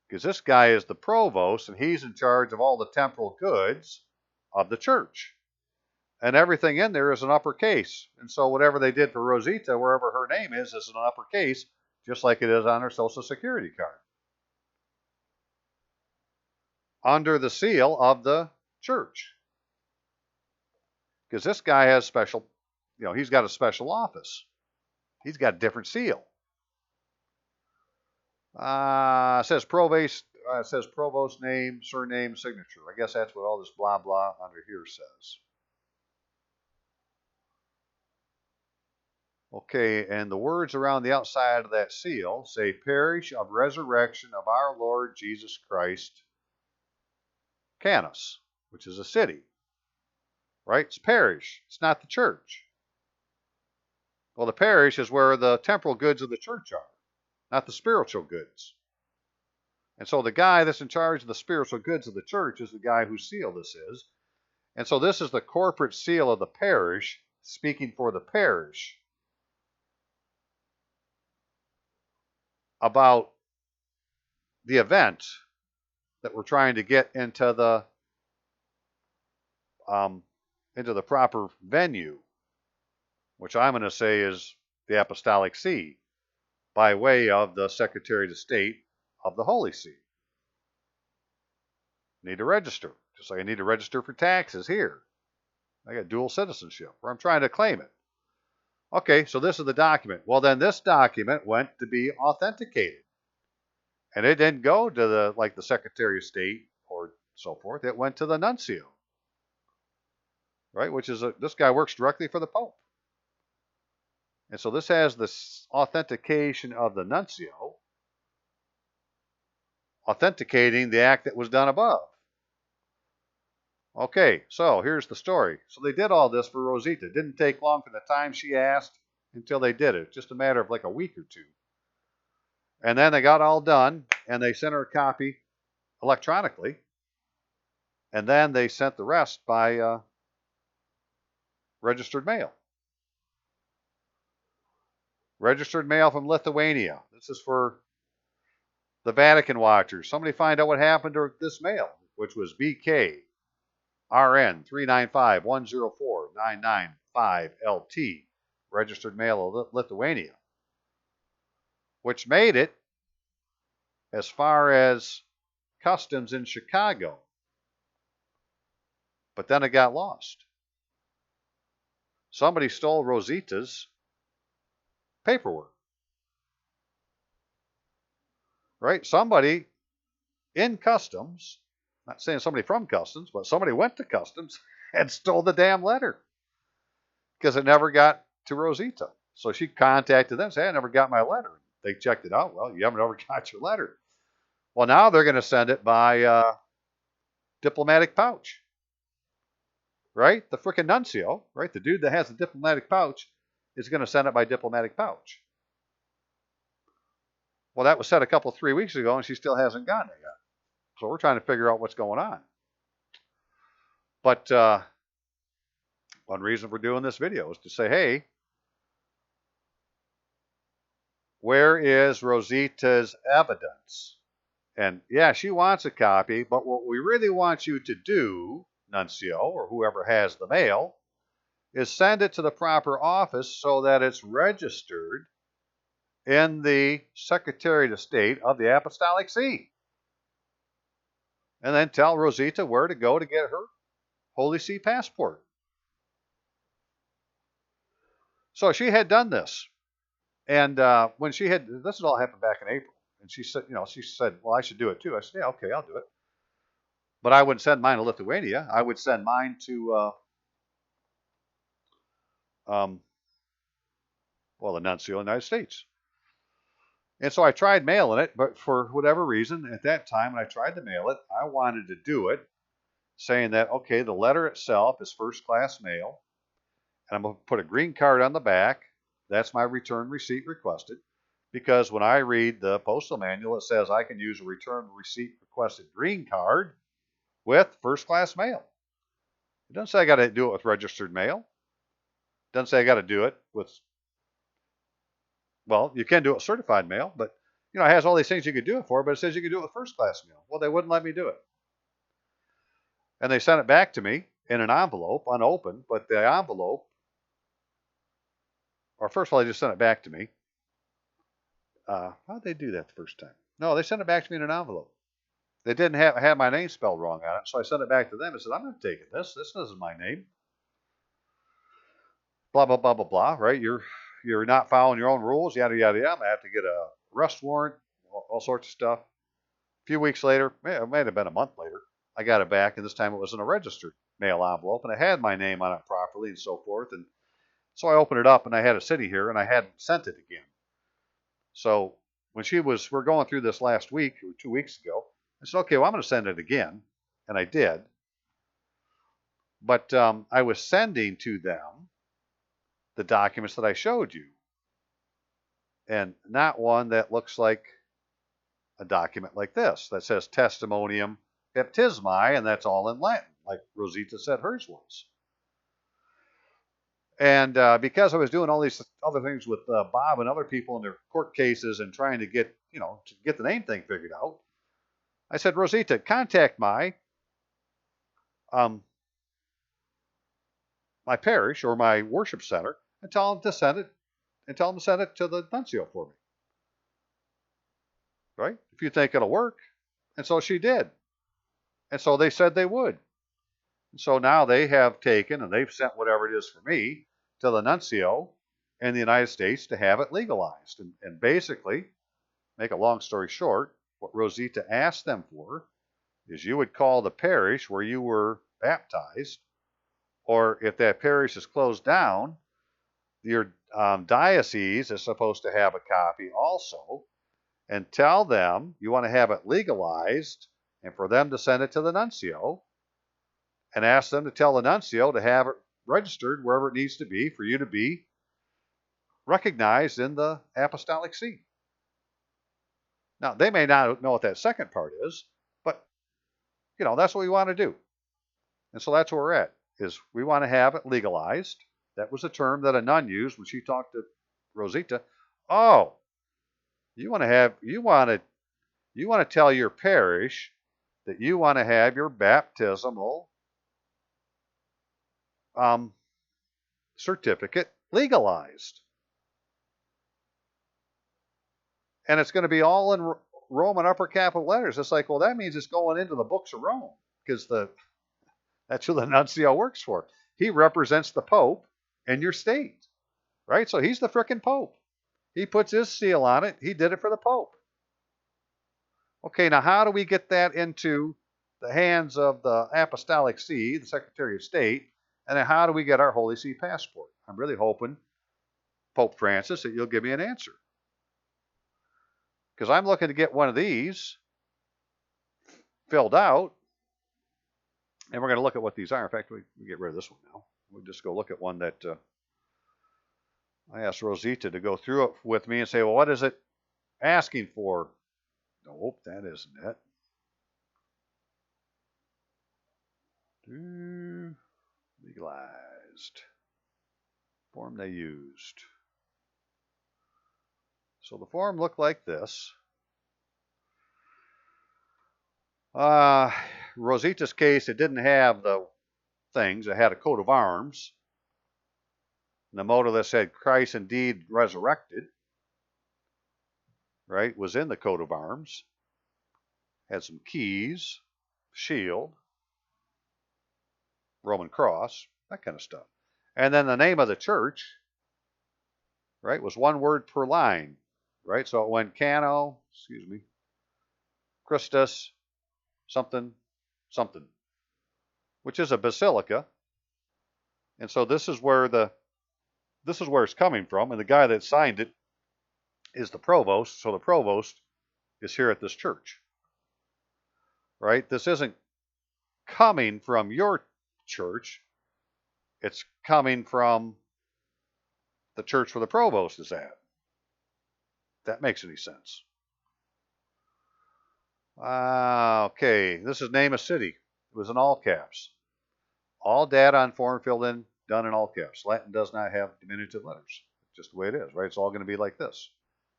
A: Because this guy is the provost, and he's in charge of all the temporal goods of the church. And everything in there is an uppercase. And so whatever they did for Rosita, wherever her name is an uppercase, just like it is on her Social Security card. Under the seal of the church. Because this guy has special, he's got a special office. He's got a different seal. It says provost name, surname, signature. I guess that's what all this blah blah under here says. Okay, and the words around the outside of that seal say Parish of Resurrection of our Lord Jesus Christ, Canon, which is a city. Right? It's parish. It's not the church. Well, the parish is where the temporal goods of the church are, not the spiritual goods. And so the guy that's in charge of the spiritual goods of the church is the guy whose seal this is. And so this is the corporate seal of the parish, speaking for the parish about the event that we're trying to get into the proper venue, which I'm going to say is the Apostolic See, by way of the Secretary of State of the Holy See. Need to register, just like I need to register for taxes here. I got dual citizenship, or I'm trying to claim it. Okay, so this is the document. Well, then this document went to be authenticated. And it didn't go to the Secretary of State or so forth. It went to the nuncio. Right, which is this guy works directly for the Pope. And so this has this authentication of the nuncio, authenticating the act that was done above. Okay, so here's the story. So they did all this for Rosita. It didn't take long from the time she asked until they did it. Just a matter of like a week or two. And then they got all done, and they sent her a copy electronically. And then they sent the rest by registered mail. Registered mail from Lithuania. This is for the Vatican watchers. Somebody find out what happened to this mail, which was BK RN 395104995LT, registered mail of Lithuania, which made it as far as customs in Chicago. But then it got lost. Somebody stole Rosita's paperwork. Right? Somebody in customs, not saying somebody from customs, but somebody went to customs and stole the damn letter because it never got to Rosita. So she contacted them and said, I never got my letter. They checked it out. Well, you haven't ever got your letter. Well, now they're going to send it by diplomatic pouch. Right? The frickin' nuncio, right? The dude that has the diplomatic pouch is going to send it by diplomatic pouch. Well, that was said a couple, 3 weeks ago, and she still hasn't gotten it yet. So we're trying to figure out what's going on. But One reason for doing this video is to say, hey, where is Rosita's evidence? And yeah, she wants a copy, but what we really want you to do, Nuncio, or whoever has the mail, is send it to the proper office so that it's registered in the Secretary of State of the Apostolic See. And then tell Rosita where to go to get her Holy See passport. So she had done this. And when she had, this all happened back in April. And she said, well, I should do it too. I said, yeah, okay, I'll do it. But I wouldn't send mine to Lithuania. I would send mine to, the Nuncio in the United States. And so I tried mailing it, but for whatever reason, at that time, when I tried to mail it, I wanted to do it saying that, okay, the letter itself is first-class mail, and I'm going to put a green card on the back. That's my return receipt requested, because when I read the postal manual, it says I can use a return receipt requested green card with first-class mail. It doesn't say I got to do it with registered mail. It doesn't say I got to do it with, well, you can do it with certified mail, but it has all these things you could do it for, but it says you can do it with first-class mail. Well, they wouldn't let me do it. And they sent it back to me in an envelope, unopened, but the envelope, or first of all, they just sent it back to me. How'd they do that the first time? No, they sent it back to me in an envelope. They didn't have my name spelled wrong on it, so I sent it back to them and said, I'm not taking this. This isn't my name. Blah, blah, blah, blah, blah, right? You're not following your own rules, yada, yada, yada. I'm going to have to get a arrest warrant, all sorts of stuff. A few weeks later, it might have been a month later, I got it back, and this time it was in a registered mail envelope, and it had my name on it properly and so forth. And so I opened it up, and I had it sitting here, and I hadn't sent it again. So when we're going through this last week, or 2 weeks ago, I said, okay, well, I'm going to send it again. And I did. But I was sending to them the documents that I showed you. And not one that looks like a document like this that says Testimonium Baptismi, and that's all in Latin, like Rosita said hers was. And because I was doing all these other things with Bob and other people in their court cases and trying to get the name thing figured out, I said, Rosita, contact my parish or my worship center and tell them to send it to the nuncio for me. Right? If you think it'll work. And so she did. And so they said they would. And so now they have taken and they've sent whatever it is for me to the nuncio in the United States to have it legalized. And basically, make a long story short, what Rosita asked them for is you would call the parish where you were baptized, or if that parish is closed down, your diocese is supposed to have a copy also, and tell them you want to have it legalized and for them to send it to the nuncio, and ask them to tell the nuncio to have it registered wherever it needs to be for you to be recognized in the Apostolic See. Now, they may not know what that second part is, but, that's what we want to do. And so that's where we're at, is we want to have it legalized. That was a term that a nun used when she talked to Rosita. Oh, you want to tell your parish that you want to have your baptismal certificate legalized. And it's going to be all in Roman upper capital letters. It's like, well, that means it's going into the books of Rome, because that's who the nuncio works for. He represents the Pope in your state, right? So he's the frickin' Pope. He puts his seal on it. He did it for the Pope. Okay, now how do we get that into the hands of the Apostolic See, the Secretary of State, and then how do we get our Holy See passport? I'm really hoping, Pope Francis, that you'll give me an answer. Because I'm looking to get one of these filled out, and we're going to look at what these are. In fact, we get rid of this one now. We'll just go look at one that I asked Rosita to go through it with me and say, well, what is it asking for? Nope, that isn't it. Legalized. Legalized. Form they used. So the form looked like this. Rosita's case, it didn't have the things. It had a coat of arms. And the motto that said, Christ indeed resurrected, right, was in the coat of arms. Had some keys, shield, Roman cross, that kind of stuff. And then the name of the church, right, was one word per line, right? So it went Christus, something, something, which is a basilica. And so this is where it's coming from. And the guy that signed it is the provost. So the provost is here at this church, right? This isn't coming from your church. It's coming from the church where the provost is at. If that makes any sense. Okay, this is name of city. It was in all caps. All data on form filled in, done in all caps. Latin does not have diminutive letters. Just the way it is, right? It's all going to be like this.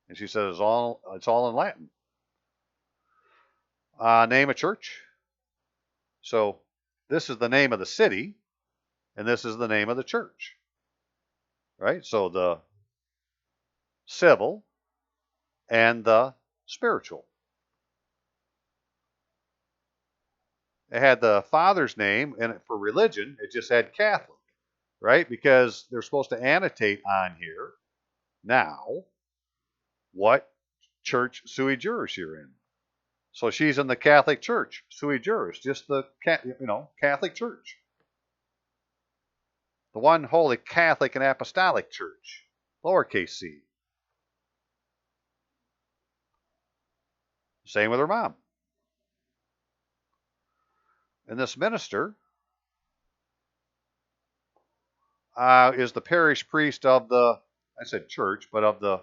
A: And she says it's all in Latin. Name of church. So this is the name of the city, and this is the name of the church, right? So the civil and the spiritual. It had the father's name, and for religion, it just had Catholic, right? Because they're supposed to annotate on here now what church sui juris you're in. So she's in the Catholic Church, sui juris, just the Catholic Church. The one holy Catholic and Apostolic Church, lowercase c. Same with her mom. And this minister is the parish priest of the, I said church, but of the,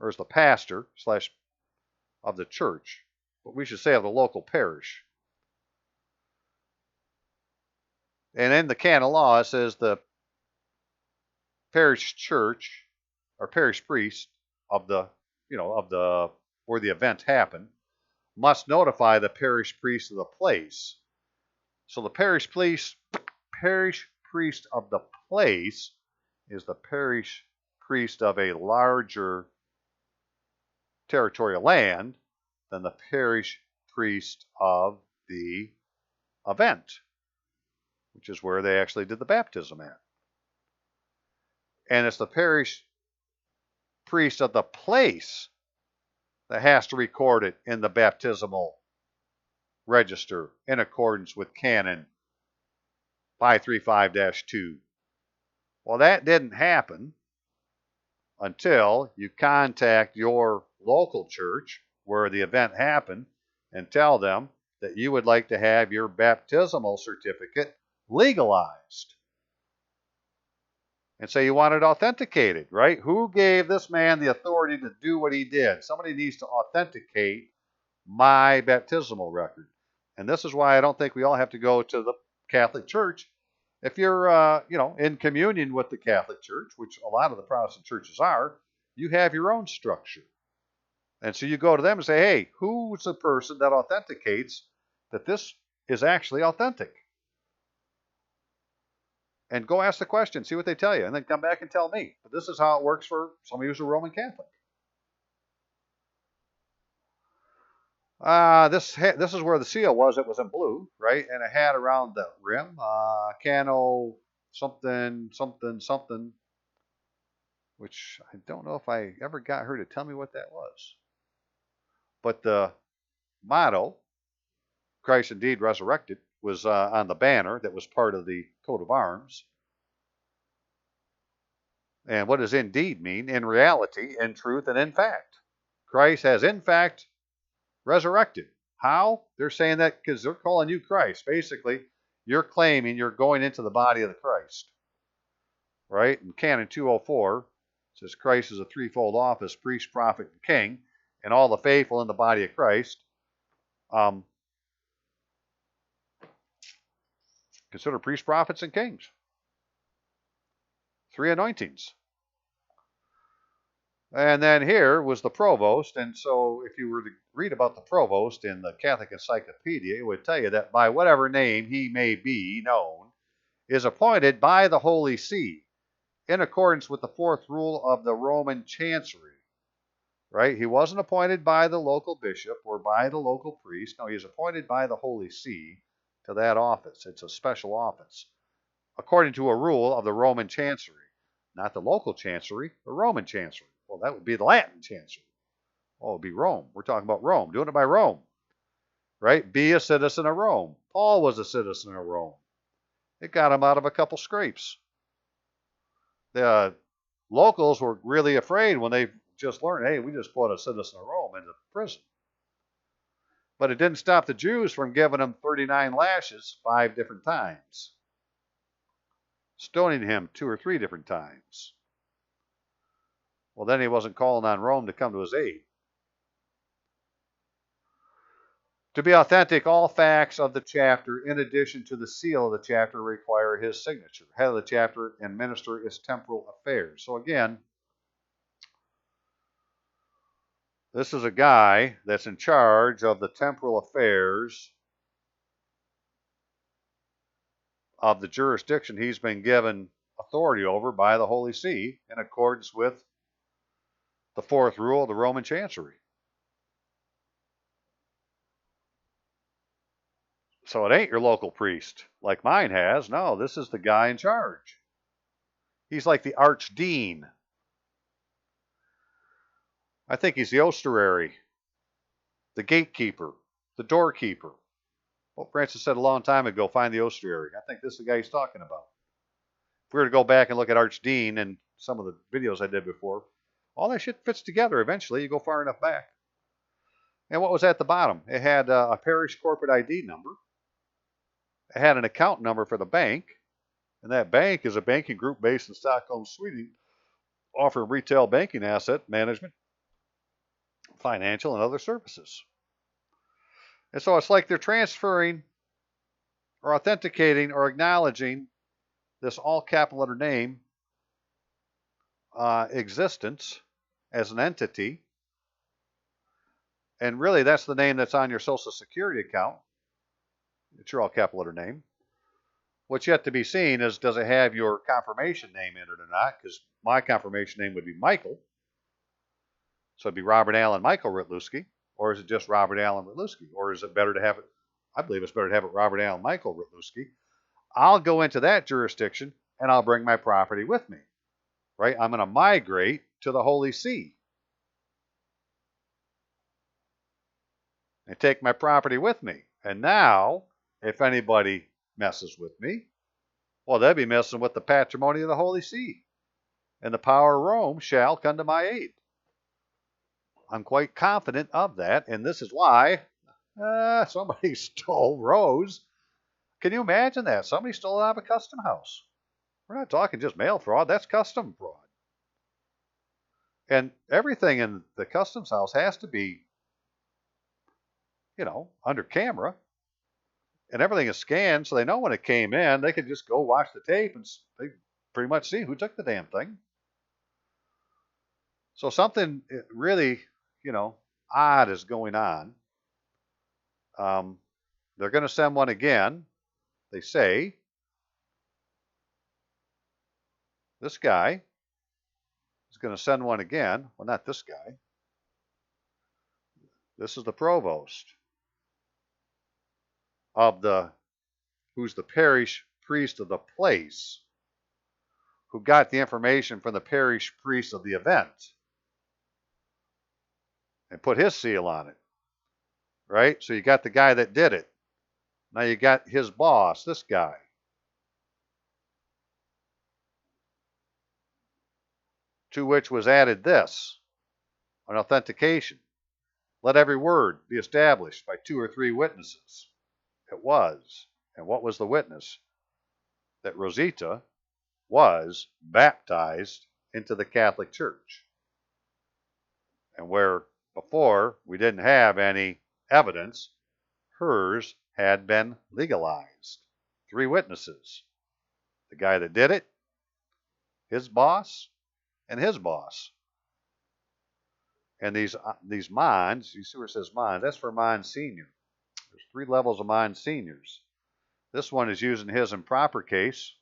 A: or is the pastor / of the church, but we should say of the local parish. And in the canon law, it says the parish church or parish priest of the, where the event happened, must notify the parish priest of the place. So the parish priest of the place is the parish priest of a larger territorial land than the parish priest of the event, which is where they actually did the baptism at. And it's the parish priest of the place that has to record it in the baptismal register in accordance with Canon 535-2. Well, that didn't happen until you contact your local church where the event happened and tell them that you would like to have your baptismal certificate legalized. And say you want it authenticated, right? Who gave this man the authority to do what he did? Somebody needs to authenticate my baptismal record. And this is why I don't think we all have to go to the Catholic Church. If you're, in communion with the Catholic Church, which a lot of the Protestant churches are, you have your own structure. And so you go to them and say, hey, who's the person that authenticates that this is actually authentic? And go ask the question, see what they tell you, and then come back and tell me. But this is how it works for somebody who's a Roman Catholic. This is where the seal was. It was in blue, right? And it had around the rim, Canon something, something, something, which I don't know if I ever got her to tell me what that was. But the motto, Christ indeed resurrected, was on the banner that was part of the coat of arms. And what does indeed mean? In reality, in truth, and in fact. Christ has in fact resurrected. How? They're saying that because they're calling you Christ. Basically, you're claiming you're going into the body of the Christ. Right? In Canon 204, it says Christ is a threefold office, priest, prophet, and king, and all the faithful in the body of Christ. Consider priests, prophets, and kings. 3 anointings. And then here was the provost. And so if you were to read about the provost in the Catholic Encyclopedia, it would tell you that by whatever name he may be known, is appointed by the Holy See in accordance with the fourth rule of the Roman Chancery. Right? He wasn't appointed by the local bishop or by the local priest. No, he is appointed by the Holy See to that office. It's a special office, according to a rule of the Roman Chancery. Not the local chancery, the Roman chancery. Well, that would be the Latin chancery. Oh, it would be Rome. We're talking about Rome, doing it by Rome. Right? Be a citizen of Rome. Paul was a citizen of Rome. It got him out of a couple scrapes. The locals were really afraid when they just learned, hey, we just put a citizen of Rome into prison. But it didn't stop the Jews from giving him 39 lashes 5 different times. Stoning him 2 or 3 different times. Well, then he wasn't calling on Rome to come to his aid. To be authentic, all facts of the chapter, in addition to the seal of the chapter, require his signature. Head of the chapter and minister is temporal affairs. So again, this is a guy that's in charge of the temporal affairs of the jurisdiction he's been given authority over by the Holy See in accordance with the fourth rule of the Roman Chancery. So it ain't your local priest like mine has. No, this is the guy in charge. He's like the archdean. I think he's the osterary, the gatekeeper, the doorkeeper. Well, Francis said a long time ago, find the osterary. I think this is the guy he's talking about. If we were to go back and look at archdean and some of the videos I did before, all that shit fits together eventually. You go far enough back. And what was at the bottom? It had a parish corporate ID number. It had an account number for the bank. And that bank is a banking group based in Stockholm, Sweden, offering retail banking asset management, financial, and other services. And so it's like they're transferring or authenticating or acknowledging this all capital letter name existence as an entity. And really, that's the name that's on your Social Security account. It's your all capital letter name. What's yet to be seen is, does it have your confirmation name in it or not? Because my confirmation name would be Michael. So it'd be Robert Allen Michael Rytlewski. Or is it just Robert Allen Rytlewski? Or is it better to have it, I believe it's better to have it Robert Allen Michael Rytlewski. I'll go into that jurisdiction and I'll bring my property with me. Right? I'm going to migrate to the Holy See. And take my property with me. And now, if anybody messes with me, well, they'll be messing with the patrimony of the Holy See. And the power of Rome shall come to my aid. I'm quite confident of that. And this is why somebody stole Rose. Can you imagine that? Somebody stole it out of a custom house. We're not talking just mail fraud. That's custom fraud. And everything in the customs house has to be, under camera. And everything is scanned, so they know when it came in. They could just go watch the tape and they pretty much see who took the damn thing. So something really, odd is going on. They're going to send one again. They say this guy is going to send one again. Well, not this guy. This is the provost of who's the parish priest of the place, who got the information from the parish priest of the event and put his seal on it. Right? So you got the guy that did it. Now you got his boss, this guy. To which was added this, an authentication. Let every word be established by 2 or 3 witnesses. It was. And what was the witness? That Rosita was baptized into the Catholic Church. And where before we didn't have any evidence, hers had been legalized. 3 witnesses. The guy that did it, his boss, and his boss. And these mines, you see where it says mines, that's for mine senior. There's 3 levels of mine seniors. This one is using his improper case.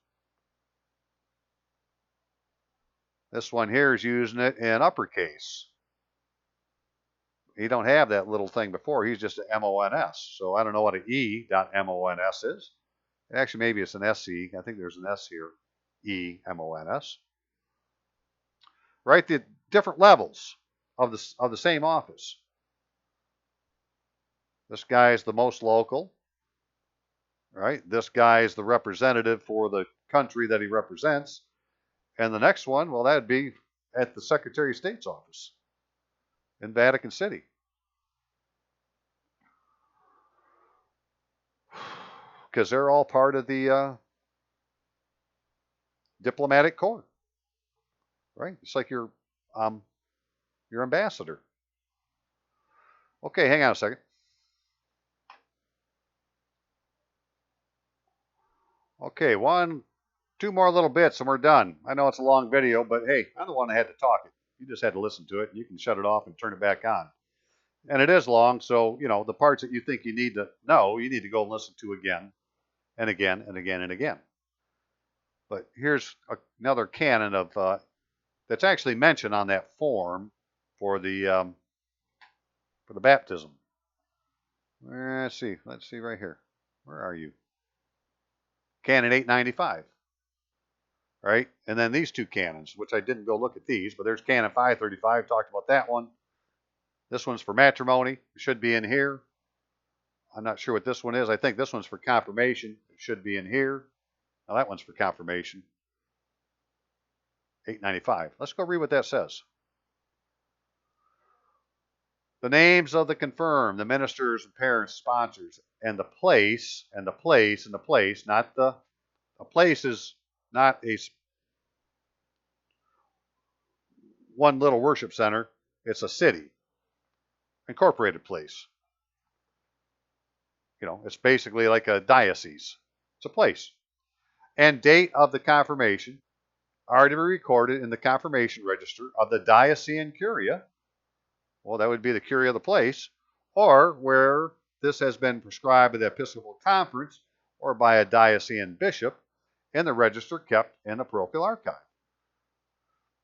A: This one here is using it in uppercase. He don't have that little thing before. He's just an MONS. So I don't know what an E.MONS is. Actually, maybe it's an SE. I think there's an S here. E.MONS. Right? The different levels of the same office. This guy is the most local. Right? This guy is the representative for the country that he represents. And the next one, well, that'd be at the Secretary of State's office in Vatican City. Because they're all part of the diplomatic corps, right? It's like your ambassador. Okay, hang on a second. Okay, 2 more little bits and we're done. I know it's a long video, but hey, I'm the one that had to talk it. You just had to listen to it. You can shut it off and turn it back on. And it is long, so, you know, the parts that you think you need to know, you need to go and listen to again and again and again and again. But here's another canon of that's actually mentioned on that form for the baptism. Let's see right here. Where are you? Canon 895. Right? And then these 2 canons, which I didn't go look at these, but there's Canon 535, talked about that one. This one's for matrimony. It should be in here. I'm not sure what this one is. I think this one's for confirmation. It should be in here. Now that one's for confirmation. 895. Let's go read what that says. The names of the confirmed, the ministers and parents, sponsors, and the place, and the place, and the place, not a place is not one little worship center. It's a city, incorporated place. You know, it's basically like a diocese. It's a place. And date of the confirmation are to be recorded in the confirmation register of the diocesan curia. Well, that would be the curia of the place, or where this has been prescribed by the Episcopal Conference or by a diocesan bishop in the register kept in the parochial archive.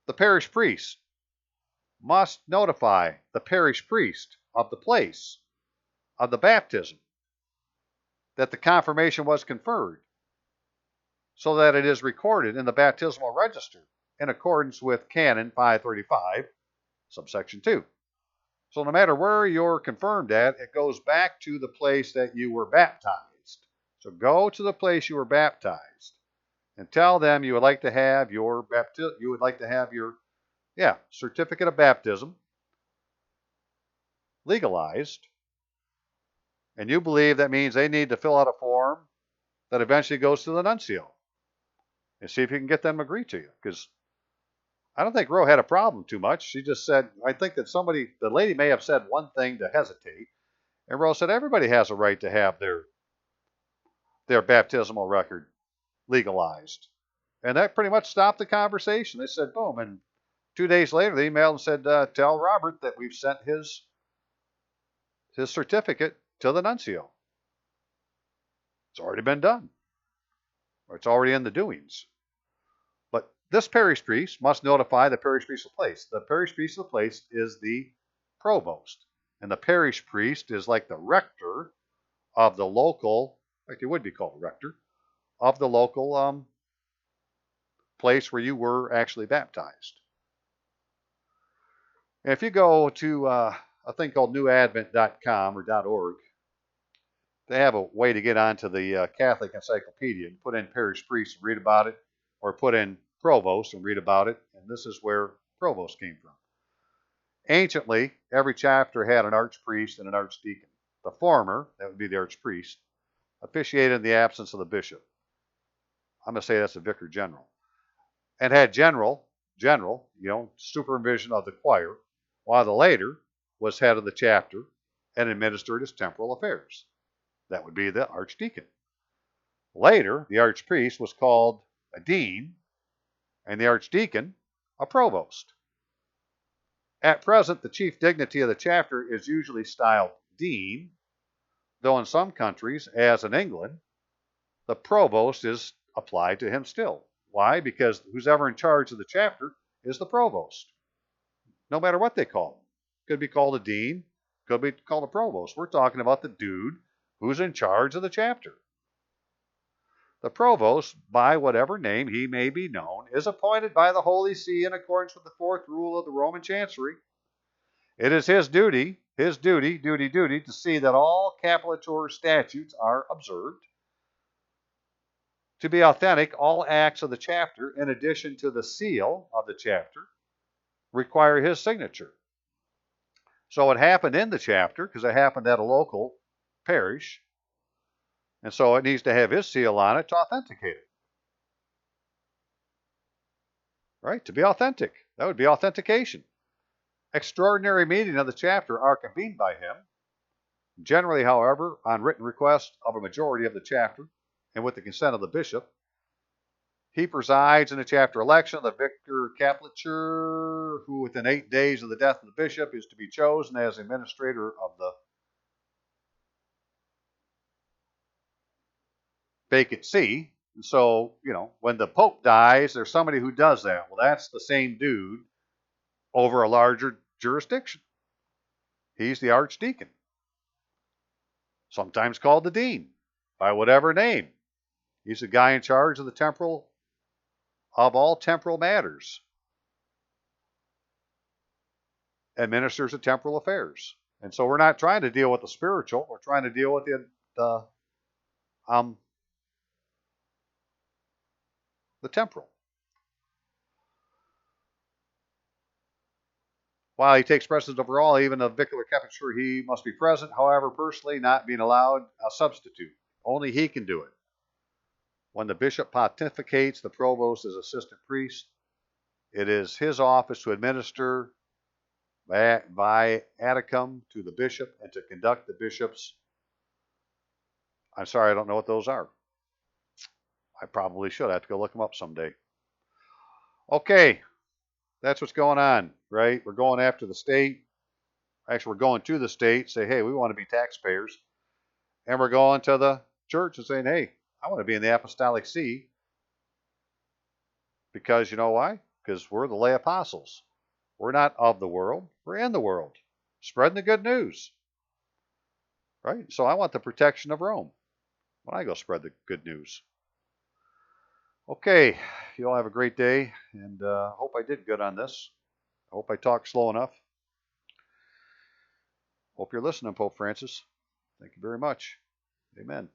A: The parish priest must notify the parish priest of the place of the baptism that the confirmation was conferred, so that it is recorded in the baptismal register in accordance with Canon 535, subsection 2. So no matter where you're confirmed at, it goes back to the place that you were baptized. So go to the place you were baptized and tell them you would like to have your certificate of baptism legalized. And you believe that means they need to fill out a form that eventually goes to the nuncio. And see if you can get them to agree to you. Because I don't think Roe had a problem too much. She just said, I think that the lady may have said one thing to hesitate. And Roe said everybody has a right to have their baptismal record legalized. And that pretty much stopped the conversation. They said, boom. And 2 days later, they emailed and said, tell Robert that we've sent his certificate to the nuncio. It's already been done. Or it's already in the doings. But this parish priest must notify the parish priest of the place. The parish priest of the place is the provost. And the parish priest is like the rector of the local, like it would be called a rector, of the local place where you were actually baptized. And if you go to a thing called newadvent.com or .org, they have a way to get onto the Catholic Encyclopedia and put in parish priest and read about it, or put in provost and read about it. And this is where provost came from. Anciently, every chapter had an archpriest and an archdeacon. The former, that would be the archpriest, officiated in the absence of the bishop. I'm going to say that's a vicar general. And had general, supervision of the choir, while the later was head of the chapter and administered his temporal affairs. That would be the archdeacon. Later, the archpriest was called a dean, and the archdeacon a provost. At present, the chief dignity of the chapter is usually styled dean, though in some countries, as in England, the provost is applied to him still. Why? Because who's ever in charge of the chapter is the provost, no matter what they call him. Could be called a dean, could be called a provost. We're talking about the dude who's in charge of the chapter. The provost, by whatever name he may be known, is appointed by the Holy See in accordance with the fourth rule of the Roman Chancery. It is his duty, to see that all capitulator statutes are observed. To be authentic, all acts of the chapter, in addition to the seal of the chapter, require his signature. So it happened in the chapter because it happened at a local parish, and so it needs to have his seal on it to authenticate it. Right? To be authentic. That would be authentication. Extraordinary meeting of the chapter are convened by him. Generally, however, on written request of a majority of the chapter and with the consent of the bishop, he presides in the chapter election of the vicar capitulature, who within 8 days of the death of the bishop is to be chosen as administrator of the vacant see. And so, when the Pope dies, there's somebody who does that. Well, that's the same dude over a larger jurisdiction. He's the archdeacon, sometimes called the dean, by whatever name. He's the guy in charge of all temporal matters, administers the temporal affairs. And so we're not trying to deal with the spiritual, we're trying to deal with the temporal. While he takes precedence over all, even the vicar capitulature, he must be present, however, personally not being allowed a substitute. Only he can do it. When the bishop pontificates, the provost is assistant priest. It is his office to administer viaticum to the bishop and to conduct the bishop's. I'm sorry, I don't know what those are. I probably should. I have to go look them up someday. Okay, that's what's going on, right? We're going after the state. Actually, we're going to the state, say, hey, we want to be taxpayers. And we're going to the church and saying, hey, I want to be in the apostolic see. Because you know why? Because we're the lay apostles. We're not of the world. We're in the world, spreading the good news. Right? So I want the protection of Rome when I go spread the good news. Okay, you all have a great day, and hope I did good on this. I hope I talked slow enough. Hope you're listening, Pope Francis. Thank you very much. Amen.